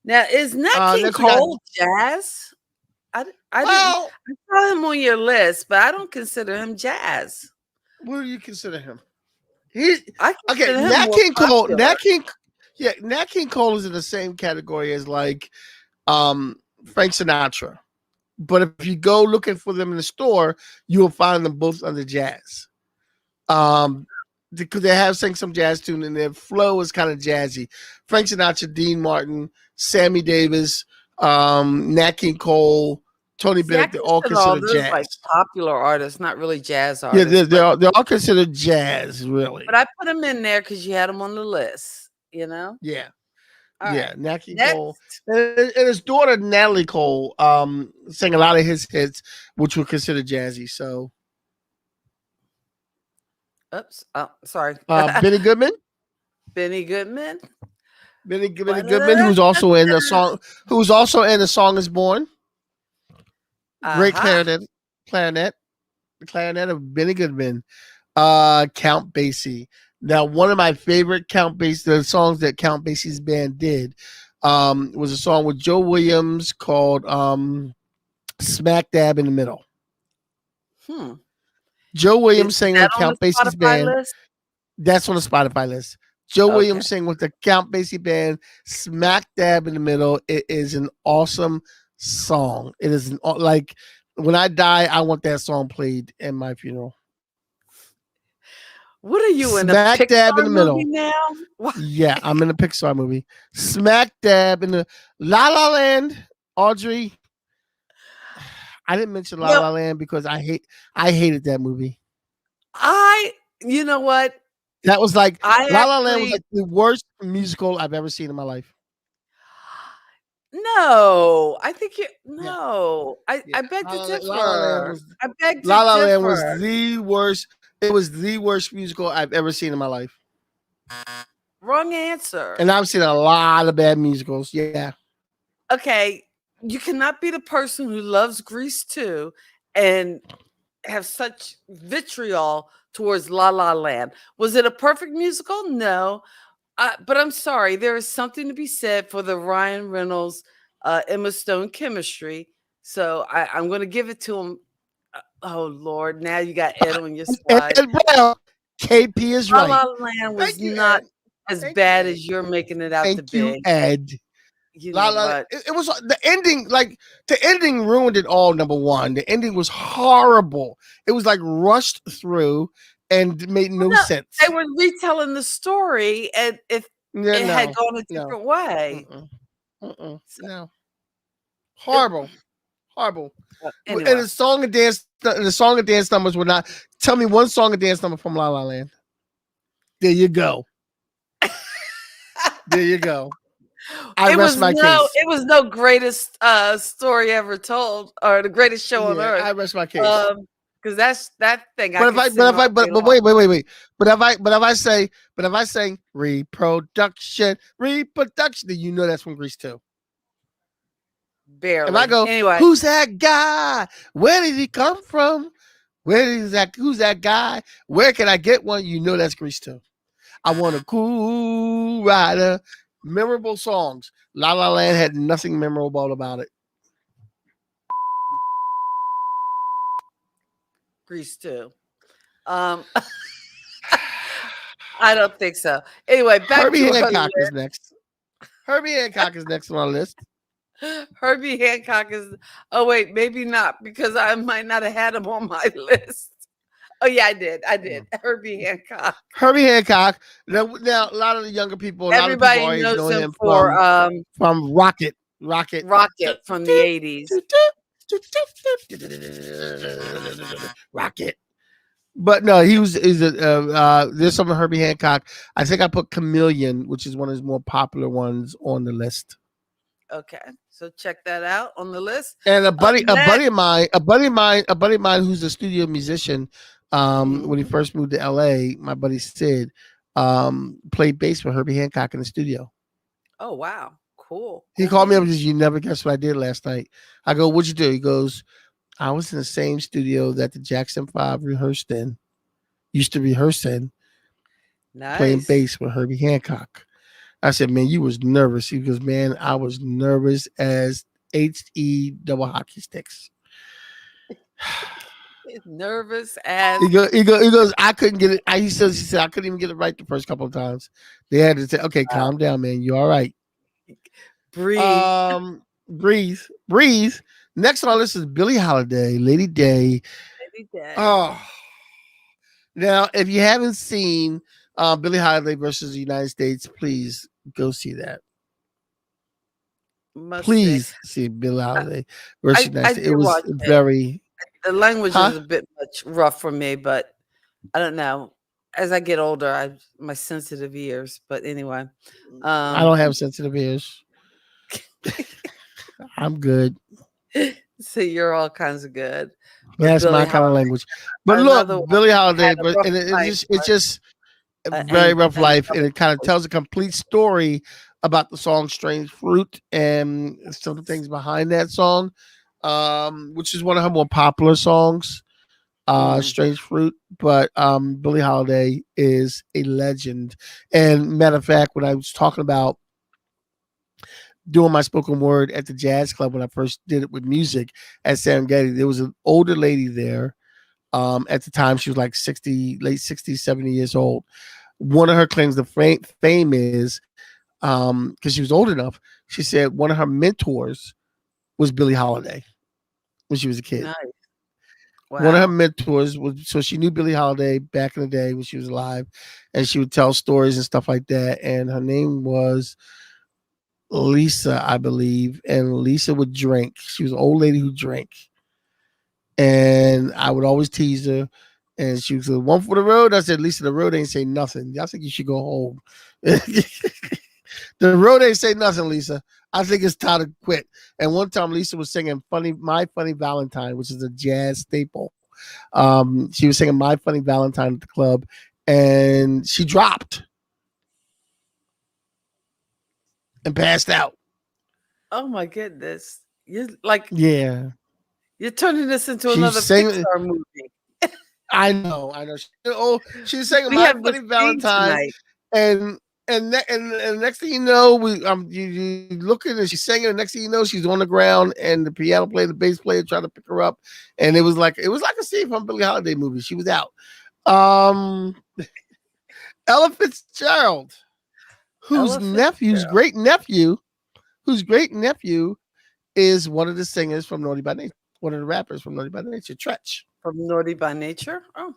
Now, is Nat King Cole jazz? I saw him on your list, but I don't consider him jazz. What do you consider him? Nat King Cole. Nat King Cole is in the same category as like Frank Sinatra, but if you go looking for them in the store, you will find them both under jazz. Because they have sang some jazz tune and their flow is kind of jazzy. Frank Sinatra, Dean Martin, Sammy Davis, Nat King Cole, Tony Bennett, they're all considered jazz. Like popular artists, not really jazz artists. Yeah, they're all considered jazz, really. But I put them in there because you had them on the list, Yeah. All yeah, right. Nat King Cole. And his daughter, Natalie Cole, sang a lot of his hits, which were considered jazzy. So. Oops. Oh, sorry. Benny Goodman. Benny Goodman, who's also in the song. Who's also in "The Song Is Born." Great clarinet. The clarinet of Benny Goodman. Count Basie. Now, one of my favorite the songs that Count Basie's band did, was a song with Joe Williams called "Smack Dab in the Middle." Joe Williams sang with Count Basie's band. List? That's on the Spotify list. Joe Williams sang with the Count Basie band, Smack Dab in the Middle. It is an awesome song. It is like when I die, I want that song played in my funeral. What are you in Smack a Pixar dab in the middle movie now? Yeah, I'm in a Pixar movie. Smack dab in the La La Land. Audrey, I didn't mention La La Land because I hated that movie. You know what? That was like La La Land was like the worst musical I've ever seen in my life. No, I think I beg to differ. I beg to differ. La La Land was the worst. It was the worst musical I've ever seen in my life. Wrong answer. And I've seen a lot of bad musicals. Yeah. Okay, you cannot be the person who loves Grease 2 and have such vitriol towards La La Land? Was it a perfect musical? No. But I'm sorry, there is something to be said for the Ryan Reynolds, Emma Stone chemistry. So I'm going to give it to him. Oh Lord, now you got Ed on your side. And well, KP is La right. La Land was Thank you, not Ed. as Thank you, bad Ed. as you're making it out to Thank you, be. Ed. You La know La. what? It was the ending. Like the ending ruined it all. Number one, the ending was horrible. It was like rushed through and made Well, no no, sense. they were retelling the story, and if Yeah, it had no, gone a no, different way. So, no, it, horrible, horrible. And anyway, the song and dance numbers were not. Tell me one song and dance number from La La Land. There you go. There you go. I rest my case. it was no greatest story ever told or the greatest show on Yeah, earth. I rest my case. Because that's that thing I But if could I, sing but if all I, day but long. wait. But if I say reproduction, then you know that's from Grease too. If I Barely. go, Anyway, who's that guy? Where did he come from? Who's that guy? Where can I get one? You know that's Grease too. I want a cool rider. Memorable songs. La La Land had nothing memorable about it. Grease too. Um, I don't think so. Anyway, back Herbie to our Hancock is list. next. Herbie Hancock is next on our list. Herbie Hancock is. Oh wait, maybe not because I might not have had him on my list. Oh yeah, I did. I did. Herbie Hancock. Herbie Hancock. Now, a lot of the younger people, a lot of people Everybody our age knows know him him for from Rocket. Rocket. Rocket from the 80s. Rocket. But no, he was is a there's some of Herbie Hancock. I think I put Chameleon, which is one of his more popular ones, on the list. Okay, so check that out on the list. And Up a buddy next, of mine who's a studio musician. When he first moved to LA, my buddy Sid played bass for Herbie Hancock in the studio. oh wow, cool. He Cool called me up and beans. says, "You never guess what I did last night." I go, "What'd you do?" He goes, "I was in the same studio that the Jackson Five rehearsed in, used to rehearse in, playing Nice. bass with Herbie Hancock." I said, "Man, you was nervous." He goes, "Man, I was nervous as HE double hockey sticks." Nervous as He goes, I couldn't get it. He said, I couldn't even get it right the first couple of times. They had to say, okay, calm down, man. You all right? breathe. Breathe, breathe. Next on our list is Billie Holiday, Lady Day. Every day. Oh, now if you haven't seen Billie Holiday versus the United States, please go see that. Must say, Please see Billie Holiday versus the United I States. It did was watch it. very, The language huh? is a bit much rough for me, but I don't know. As I get older, I my sensitive ears. But anyway, I don't have sensitive ears. I'm good. so you're all kinds of good. But That's Billie my kind of Holiday, language. But look, another one Billie Holiday, had a but rough and life, it's just a but very rough and life, and it kind of tells a complete story about the song "Strange Fruit" and some of the things behind that song, which is one of her more popular songs, "Strange Fruit." But Billie Holiday is a legend. And matter of fact, when I was talking about doing my spoken word at the jazz club when I first did it with music at Serengeti, there was an older lady there. At the time, she was like 60, late 60s, 70 years old. One of her claims to fame is because she was old enough, she said one of her mentors was Billie Holiday when she was a kid. nice. One of her Wow. mentors was, so she knew Billie Holiday back in the day when she was alive, and she would tell stories and stuff like that. And her name was Lisa, I believe. And Lisa would drink. She was an old lady who drank. And I would always tease her. And she was like, one for the road. I said, Lisa, the road ain't say nothing. I think you should go home. The road ain't say nothing, Lisa. I think it's time to quit. And one time Lisa was singing My Funny Valentine, which is a jazz staple. She was singing My Funny Valentine at the club, and she dropped and passed out. Oh my goodness. You're like Yeah. You're turning this into She's another singing. Pixar movie. I know. She's singing We "My have the Funny theme Valentine," tonight. and next thing you know, you looking and she's singing. And next thing you know, she's on the ground, and the piano player, the bass player, trying to pick her up, and it was like a scene from a Billie Holiday movie. She was out. Ella Fitzgerald, whose Ella Fitzgerald. great nephew is one of the singers from Naughty by Nature, one of the rappers from Naughty by Nature, Tretch. From Naughty by Nature. Oh,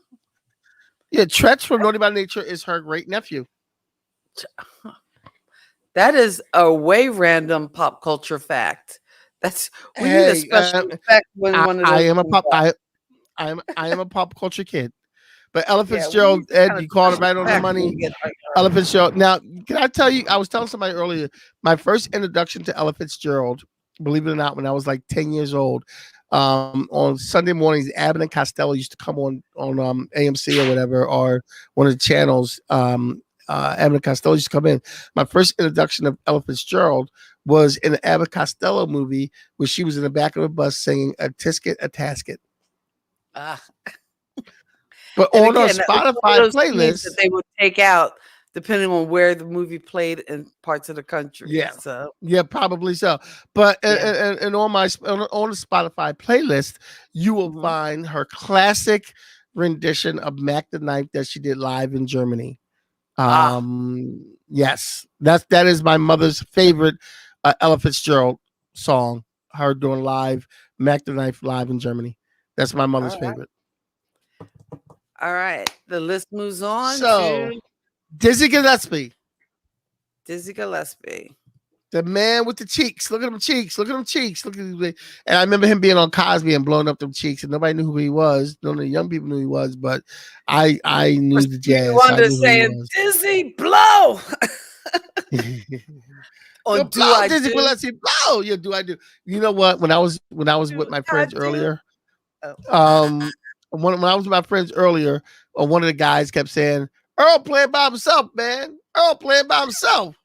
Yeah, Tretch from Naughty by Nature is her great nephew. that is a way random pop culture fact. We need a special effect when one of those. I am a pop culture kid. But Ella Yeah, Fitzgerald, Ed, you called it right on the money. Like, Ella Fitzgerald. Now, can I tell you? I was telling somebody earlier. My first introduction to Ella Fitzgerald, believe it or not, when I was like 10 years old, on Sunday mornings, Abbott and Costello used to come on AMC or whatever, or one of the channels. Abbott and Costello used to come in. My first introduction of Ella Fitzgerald was in the Abbott Costello movie, where she was in the back of a bus singing "A Tisket, a Tasket." But and on again, our Spotify playlist, that they would take out depending on where the movie played in parts of the country. Yeah, so yeah, probably so. But and on the Spotify playlist, you will find her classic rendition of "Mac the Knife" that she did live in Germany. Yes, that is my mother's favorite Ella Fitzgerald song. Her doing live "Mac the Knife" live in Germany. That's my mother's favorite. All right, the list moves on to Dizzy Gillespie. The man with the cheeks. Look at them cheeks. Look at them cheeks. And I remember him being on Cosby and blowing up them cheeks, and nobody knew who he was. None of the young people knew who he was, but I knew the jazz. You wanted to say Dizzy blow. Or do I Dizzy Gillespie blow? Yeah, do I do? You know what? When I was with my friends earlier, when I was with my friends earlier, one of the guys kept saying, "Earl playing by himself, man. Earl playing by himself.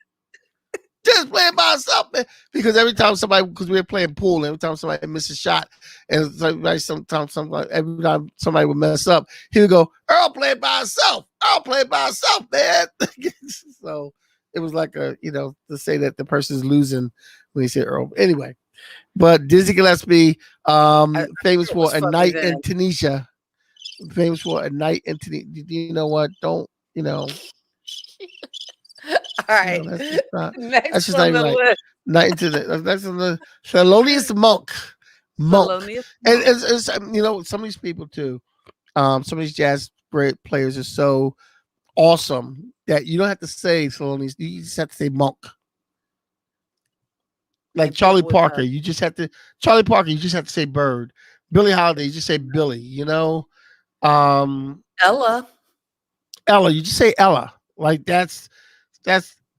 Just playing by himself, man." Because every time because we were playing pool, every time somebody missed a shot, and every time somebody would mess up, he would go, "Earl playing by himself. Earl playing by himself, man." So it was like to say that the person's losing when he said Earl. Anyway, but Dizzy Gillespie, famous for A Night in Tunisia. Famous for A Night in Tunisia. You know what? Don't. All right. That's just not even right. Night into that's the Thelonious Monk. And it's some of these people too. Some of these jazz players are so awesome that you don't have to say Thelonious. You just have to say Monk. Like Charlie Parker, you just have to say Bird. Billie Holiday, you just say Billy. Ella, you just say Ella. Like that's.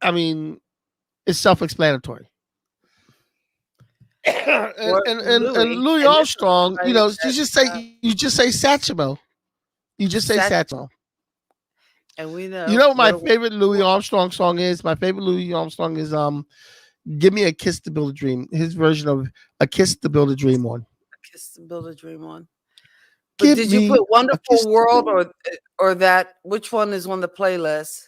I mean, it's self-explanatory. and Louis Armstrong, you just say Satchmo. You just say Satchmo. And we know. You know what my favorite Louis Armstrong song is? My favorite Louis Armstrong is "Give Me a Kiss to Build a Dream." His version of "A Kiss to Build a Dream On." A Kiss to Build a Dream On. But did you put "Wonderful World" or that? Which one is on the playlist?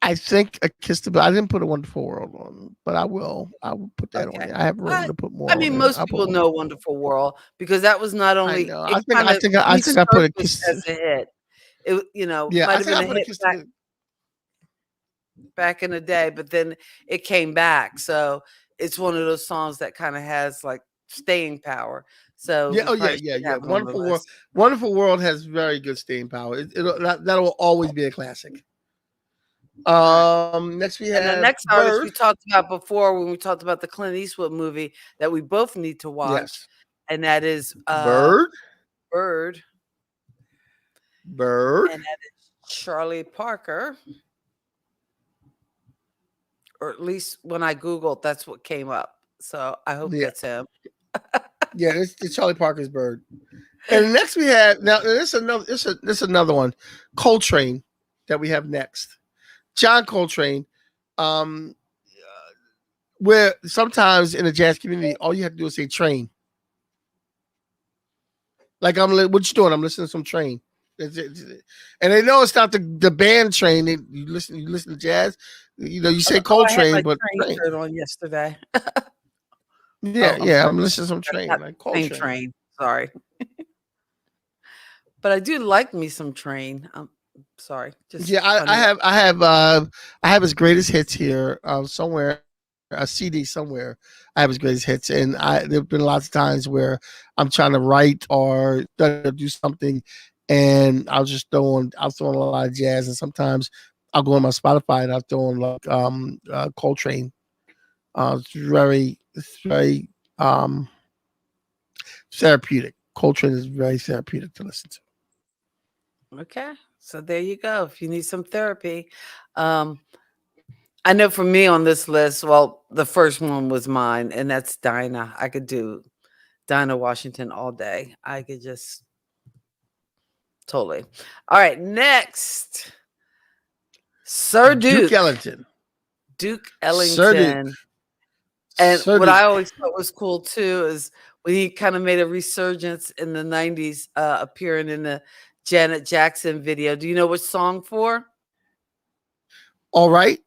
I think "A Kiss to Build." I didn't put "A Wonderful World" on, but I will. I will put that on there. I have room to put more. I mean, most people know "Wonderful World" because that was not only. I think I put a kiss as a hit. It might have been a hit back in the day, but then it came back. So it's one of those songs that kind of has like staying power. So yeah. Wonderful World has very good staying power. That will always be a classic. Next we have the next artist we talked about before when we talked about the Clint Eastwood movie that we both need to watch, and that is Bird, and that is Charlie Parker, or at least when I Googled, that's what came up. So I hope that's him. Yeah, it's Charlie Parker's Bird. And next we have this is another one, Coltrane, that we have next. John Coltrane, where sometimes in the jazz community, all you have to do is say train. Like what you doing? I'm listening to some Train. And they know it's not the band Train. You listen to jazz. You say I had my Coltrane, but train Train. shirt on yesterday. Yeah, I'm yeah. sorry. I'm listening to some Train, Not like same Coltrane. Train. Sorry. But I do like me some Train. Sorry. Just Yeah, funny. I have his greatest hits here somewhere, a CD somewhere. I have his greatest hits, and there've been lots of times where I'm trying to write or do something, and I'll throw on a lot of jazz, and sometimes I'll go on my Spotify and I'll throw on like Coltrane. It's very um therapeutic. Coltrane is very therapeutic to listen to. Okay. So there you go. If you need some therapy. Um, I know for me on this list, well, the first one was mine, and that's Dinah. I could do Dinah Washington all day. I could just totally. All right, next. Sir Duke Duke. Ellington. Duke Sir Duke. Ellington. And Sir what I Duke. always thought was cool too is when he kind of made a resurgence in the 90s, appearing in the Janet Jackson video. Do you know which song for? All right.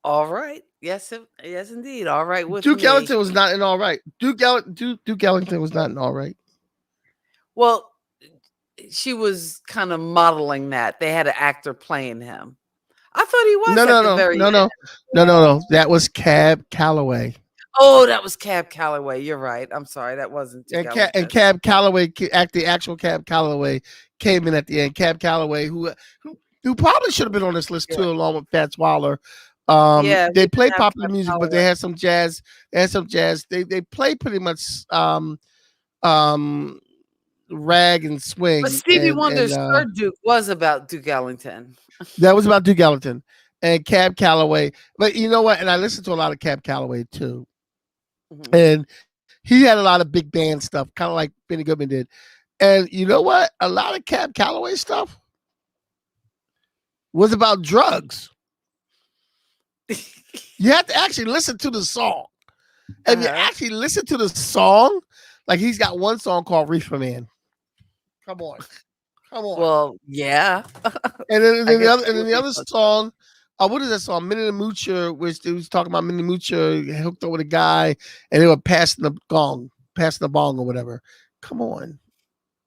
All right. Yes, yes, indeed. All right with Duke me. Ellington was not in All Right. Duke Ellington was not in All Right. Well, she was kind of modeling that. They had an actor playing him. I thought he was No, at no, the no, very no, end. no, no, no, no. That was Cab Calloway. Oh, that was Cab Calloway. You're right. I'm sorry. That wasn't Duke Ellington. Cab Calloway, the actual Cab Calloway, came in at the end. Cab Calloway, who probably should have been on this list too, along with Fats Waller. Yeah, They we play didn't have popular Cab music, but they Calloway. had some jazz. They had some jazz. They play pretty much um, rag and But swing, Stevie and Wonder's Sir Duke was about Duke Ellington. that was about Duke Ellington and Cab Calloway. But you know what? And I listened to a lot of Cab Calloway too. Mhm. And he had a lot of big band stuff, kind of like Benny Goodman did. And you know what? A lot of Cab Calloway stuff was about drugs. You have to actually listen to the song. If you actually listen to the song, like he's got one song called Reefer Man. Come on. Well, yeah. And then the other song, what is that song? Minnie the Moocher, which they was talking about Minnie Moocher hooked up with a guy and they were passing the bong or whatever. Come on.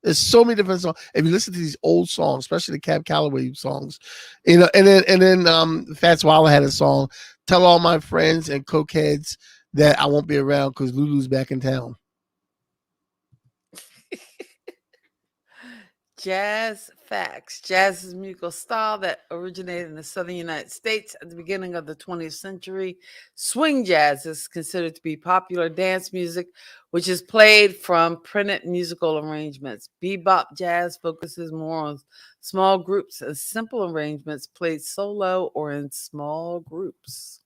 There's so many different songs. If you listen to these old songs, especially the Cab Calloway songs, and then Fats Waller had a song, "Tell All My Friends and Cokeheads That I Won't Be Around because Lulu's back in town." Jazz facts. Jazz is a musical style that originated in the southern United States at the beginning of the 20th century. Swing jazz is considered to be popular dance music, which is played from printed musical arrangements. Bebop jazz focuses more on small groups and simple arrangements played solo or in small groups.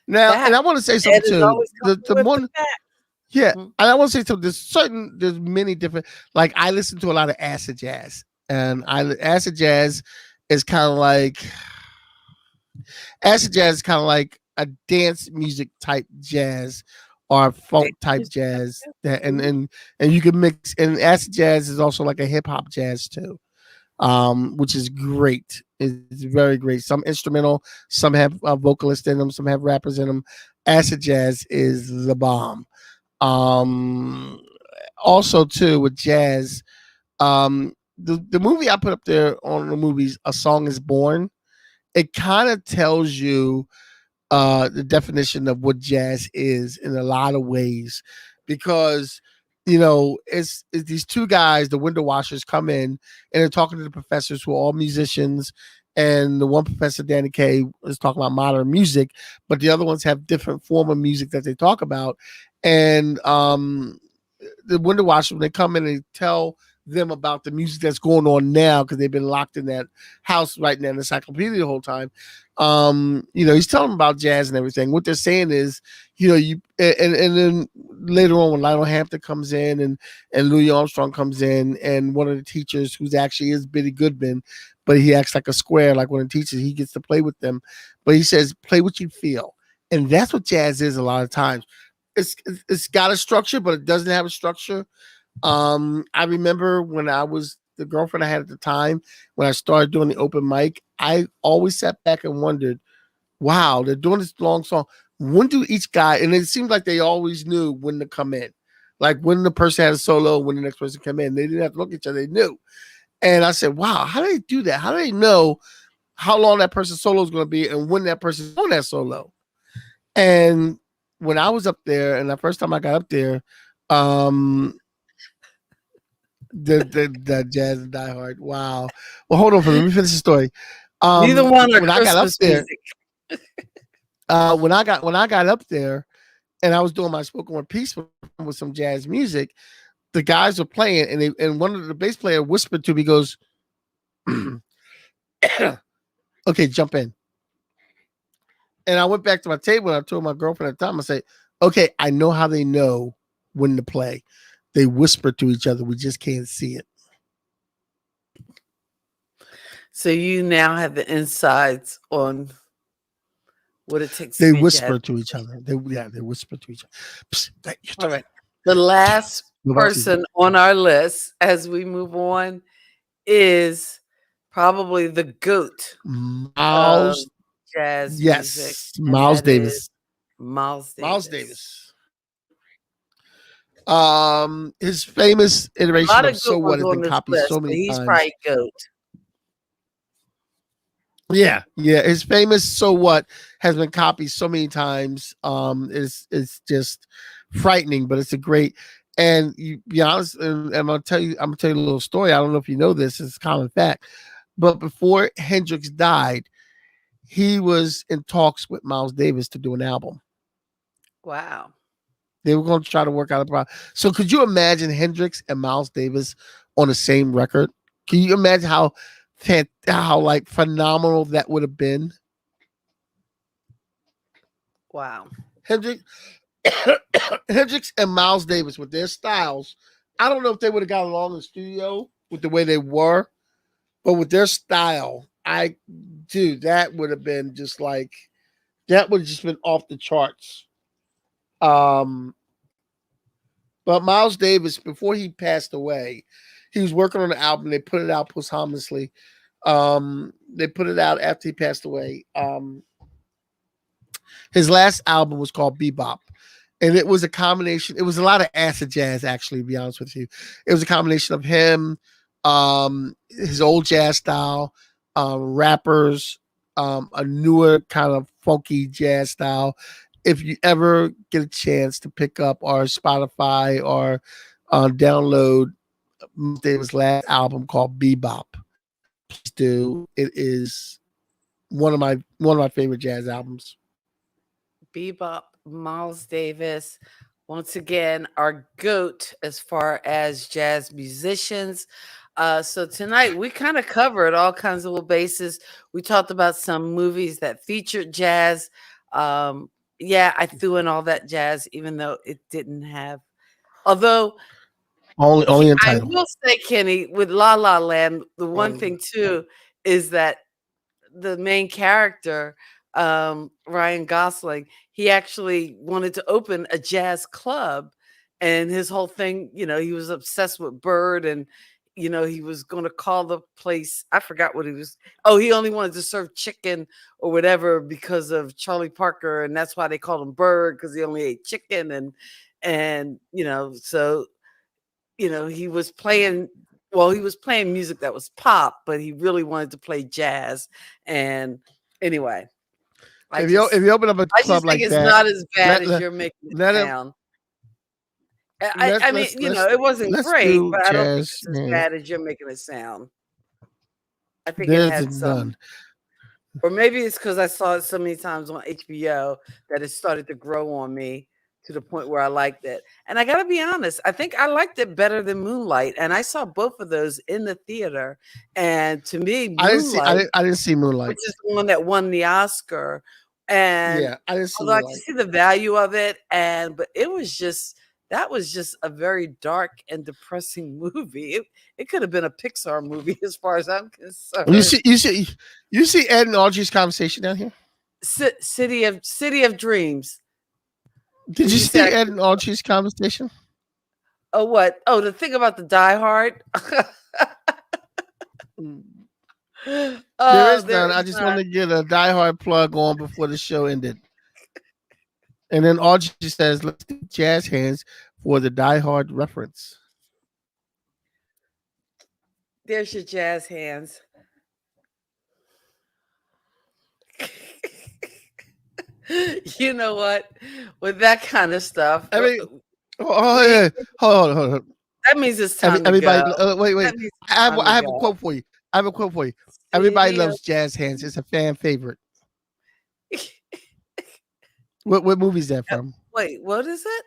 Now, and I want to say something too. The one. Yeah, and I want to say something. There's many different. Like I listen to a lot of acid jazz, and acid jazz is kind of like a dance music type jazz or funk type jazz. And you can mix. And acid jazz is also like a hip hop jazz too, which is great. It's very great. Some instrumental, some have vocalists in them, some have rappers in them. Acid jazz is the bomb. Also too with jazz, the movie I put up there on the movies, A Song Is Born, it kind of tells you the definition of what jazz is in a lot of ways, because it's these two guys, the window washers, come in and they're talking to the professors who are all musicians, and the one professor, Danny Kaye, is talking about modern music, but the other ones have different form of music that they talk about. And the window washers, when they come in and tell them about the music that's going on now, because they've been locked in that house writing that encyclopedia the whole time. He's telling them about jazz and everything. What they're saying is, and then later on when Lionel Hampton comes in and Louis Armstrong comes in, and one of the teachers who's actually is Benny Goodman, but he acts like a square, like one of the teachers, he gets to play with them. But he says, play what you feel. And that's what jazz is a lot of times. It's got a structure, but it doesn't have a structure. I remember when I was the girlfriend I had at the time, when I started doing the open mic, I always sat back and wondered, wow, they're doing this long song. When do each guy, and it seemed like they always knew when to come in. Like when the person had a solo, when the next person came in. They didn't have to look at each other, they knew. And I said, wow, how do they do that? How do they know how long that person's solo is going to be and when that person's on that solo? And when I was up there, and the first time I got up there, um, the jazz and Die Hard. Wow. Well, hold on for me. Let me finish the story. Neither one are When I got up Christmas there, music. when I got up there, and I was doing my spoken word piece with some jazz music, the guys were playing, and one of the bass player whispered to me, goes, "Okay, jump in." And I went back to my table and I told my girlfriend at the time, I said, "Okay, I know how they know when to play. They whisper to each other. We just can't see it." So you now have the insides on what it takes They to be a whisper jazz. to each other. They whisper to each other. Psst, you're All doing right. The last it. person on our list as we move on is probably the GOAT of Miles, jazz music, yes, and Miles that is Davis. Miles Miles Davis. Davis. His famous A iteration lot of of "So good What" ones has on been this copied so list, but many he's times. probably GOAT. Yeah. His famous "So What" has been copied so many times. It's just frightening, but it's a great. And you be honest, and I'm gonna tell you a little story. I don't know if you know this; it's a common fact. But before Hendrix died, he was in talks with Miles Davis to do an album. Wow. They were going to try to work out a problem. So could you imagine Hendrix and Miles Davis on the same record? Can you imagine how like phenomenal that would have been? Wow. Hendrix Hendrix and Miles Davis with their styles. I don't know if they would have got along in the studio with the way they were, but with their style, that would have been just like that would have just been off the charts. Um, but Miles Davis, before he passed away, he was working on an album. They put it out posthumously. They put it out after he passed away. His last album was called Bebop. And it was a combination. It was a lot of acid jazz, actually, to be honest with you. It was a combination of him, his old jazz style, rappers, a newer kind of funky jazz style. If you ever get a chance to pick up our Spotify or download David's last album called Bebop, please do. It is one of my favorite jazz albums. Bebop, Miles Davis. Once again, our GOAT as far as jazz musicians. So tonight we kind of covered all kinds of little bases. We talked about some movies that featured jazz. Um, yeah, I threw in all that jazz, even though it didn't have. Although Only in I title. will say, Kenny, with La La Land, the one thing too is that the main character, Ryan Gosling, he actually wanted to open a jazz club, and his whole thing, he was obsessed with Bird, and he was going to call the place. I forgot what he was. Oh, he only wanted to serve chicken or whatever because of Charlie Parker, and that's why they called him Bird because he only ate chicken, and so he was playing he was playing music that was pop, but he really wanted to play jazz. And anyway, I If you open up a club think like it's that, not as bad as let you're making it let him sound. let's I mean, let's let's it wasn't let's great, do but I don't think jazz. it's as Man, bad as you're making it sound. I think it there's had none. some, or maybe it's because I saw it so many times on HBO that it started to grow on me to the point where I liked it. And I got to be honest, I think I liked it better than Moonlight. And I saw both of those in the theater. And to me, Moonlight, I didn't see Moonlight. which is the one that won the Oscar, and Yeah, I didn't see although I can Moonlight. see the value of it, but it was just that was just a very dark and depressing movie. It could have been a Pixar movie as far as I'm You concerned. see Ed and Audrey's conversation down here. City of Dreams. Did When you you say see Ed and Audrey's conversation? Oh, what? Oh, the thing about the Die Hard. There is none. I just want to get a Die Hard plug on before the show ended. And then Audrey says, let's do jazz hands for the Die Hard reference. There's your jazz hands. You know what? With that kind of stuff. Yeah. Hold on. That means it's time everybody, to go. Wait. I have a quote for you. Everybody loves jazz hands. It's a fan favorite. What movie is that from? Wait, what is it?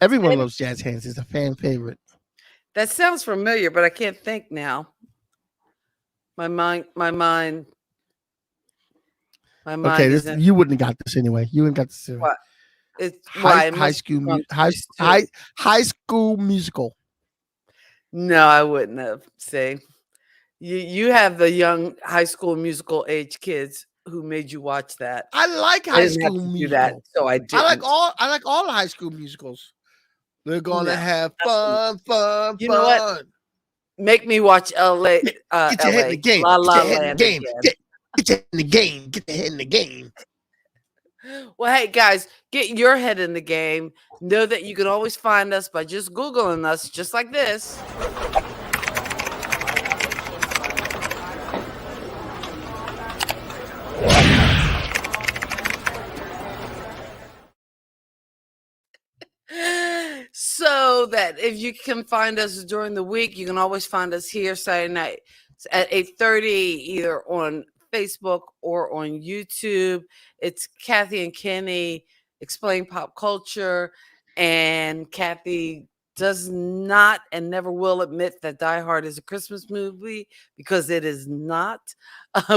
Everyone loves jazz hands. It's a fan favorite. That sounds familiar, but I can't think now. My mind. Okay, you wouldn't have got this anyway. You wouldn't got this. What? It's high school musical. No, I wouldn't have. Say, you have the young High School Musical age kids who made you watch that. I like High School Musical. So I did. I like all the High School musicals. They're gonna have fun. You know what? Make me watch LA. Get your head in the game. La La Land. Get your head in the game. Get your head in the game. Well, hey guys, get your head in the game. Know that you can always find us by just Googling us, just like this. So that if you can find us during the week, you can always find us here Saturday night at 8:30, either on Facebook or on YouTube. It's Kathy and Kenny Explain Pop Culture, and Kathy does not and never will admit that Die Hard is a Christmas movie, because it is not.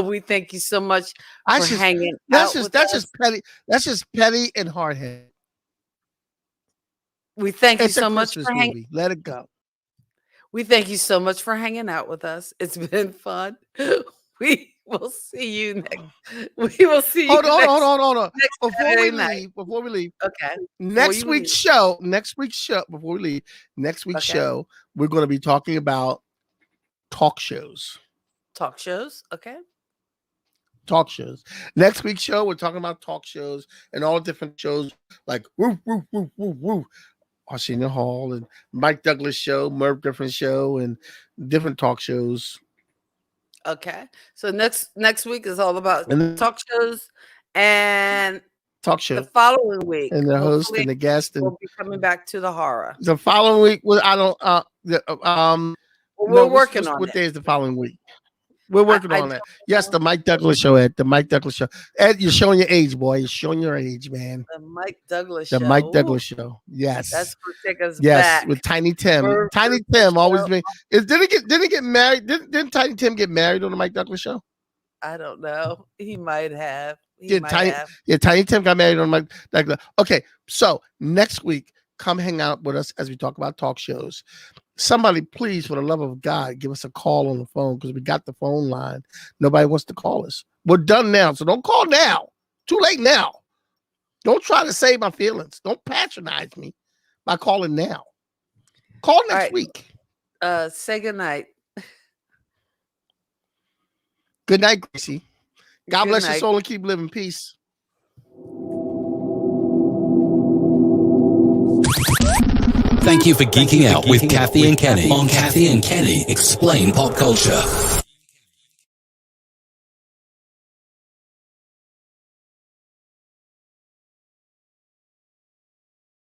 We thank you so much for hanging out with us. That's just petty. That's just petty and hard-headed. We thank you so much for hanging. Let it go. We thank you so much for hanging out with us. It's been fun. We will see you next. We will see you. Hold on. Before we leave. Okay. Next week's show. Before we leave, next week's show, we're going to be talking about talk shows. Talk shows. Okay. Talk shows. Next week's show, we're talking about talk shows and all different shows like woo woo woo woo woo. Arsenio Hall and Mike Douglas show, Merv Griffin show, and different talk shows. Okay, so next week is all about talk shows, and the following week, and the host and the guest, and we'll be coming back to the horror. The following week, we're working on it. What day is the following week? We're working on that. Yes, the Mike Douglas show, Ed. The Mike Douglas show. Ed, you're showing your age, boy. You're showing your age, man. The Mike Douglas show. The Mike Douglas show. Yes. That's going to take us back. With Tiny Tim. Tiny Tim always been. Did he get married? Didn't Tiny Tim get married on the Mike Douglas show? I don't know. He might have. Tiny Tim got married on Mike Douglas. Okay, so next week, come hang out with us as we talk about talk shows. Somebody, please, for the love of God, give us a call on the phone, because we got the phone line. Nobody wants to call us. We're done now, so don't call now. Too late now. Don't try to save my feelings. Don't patronize me by calling now. Call next week. Say good night. Good night, Gracie. God bless your soul and keep living. Peace. Thank you for geeking out with Kathy and Kenny on Kathy and Kenny Explain Pop Culture.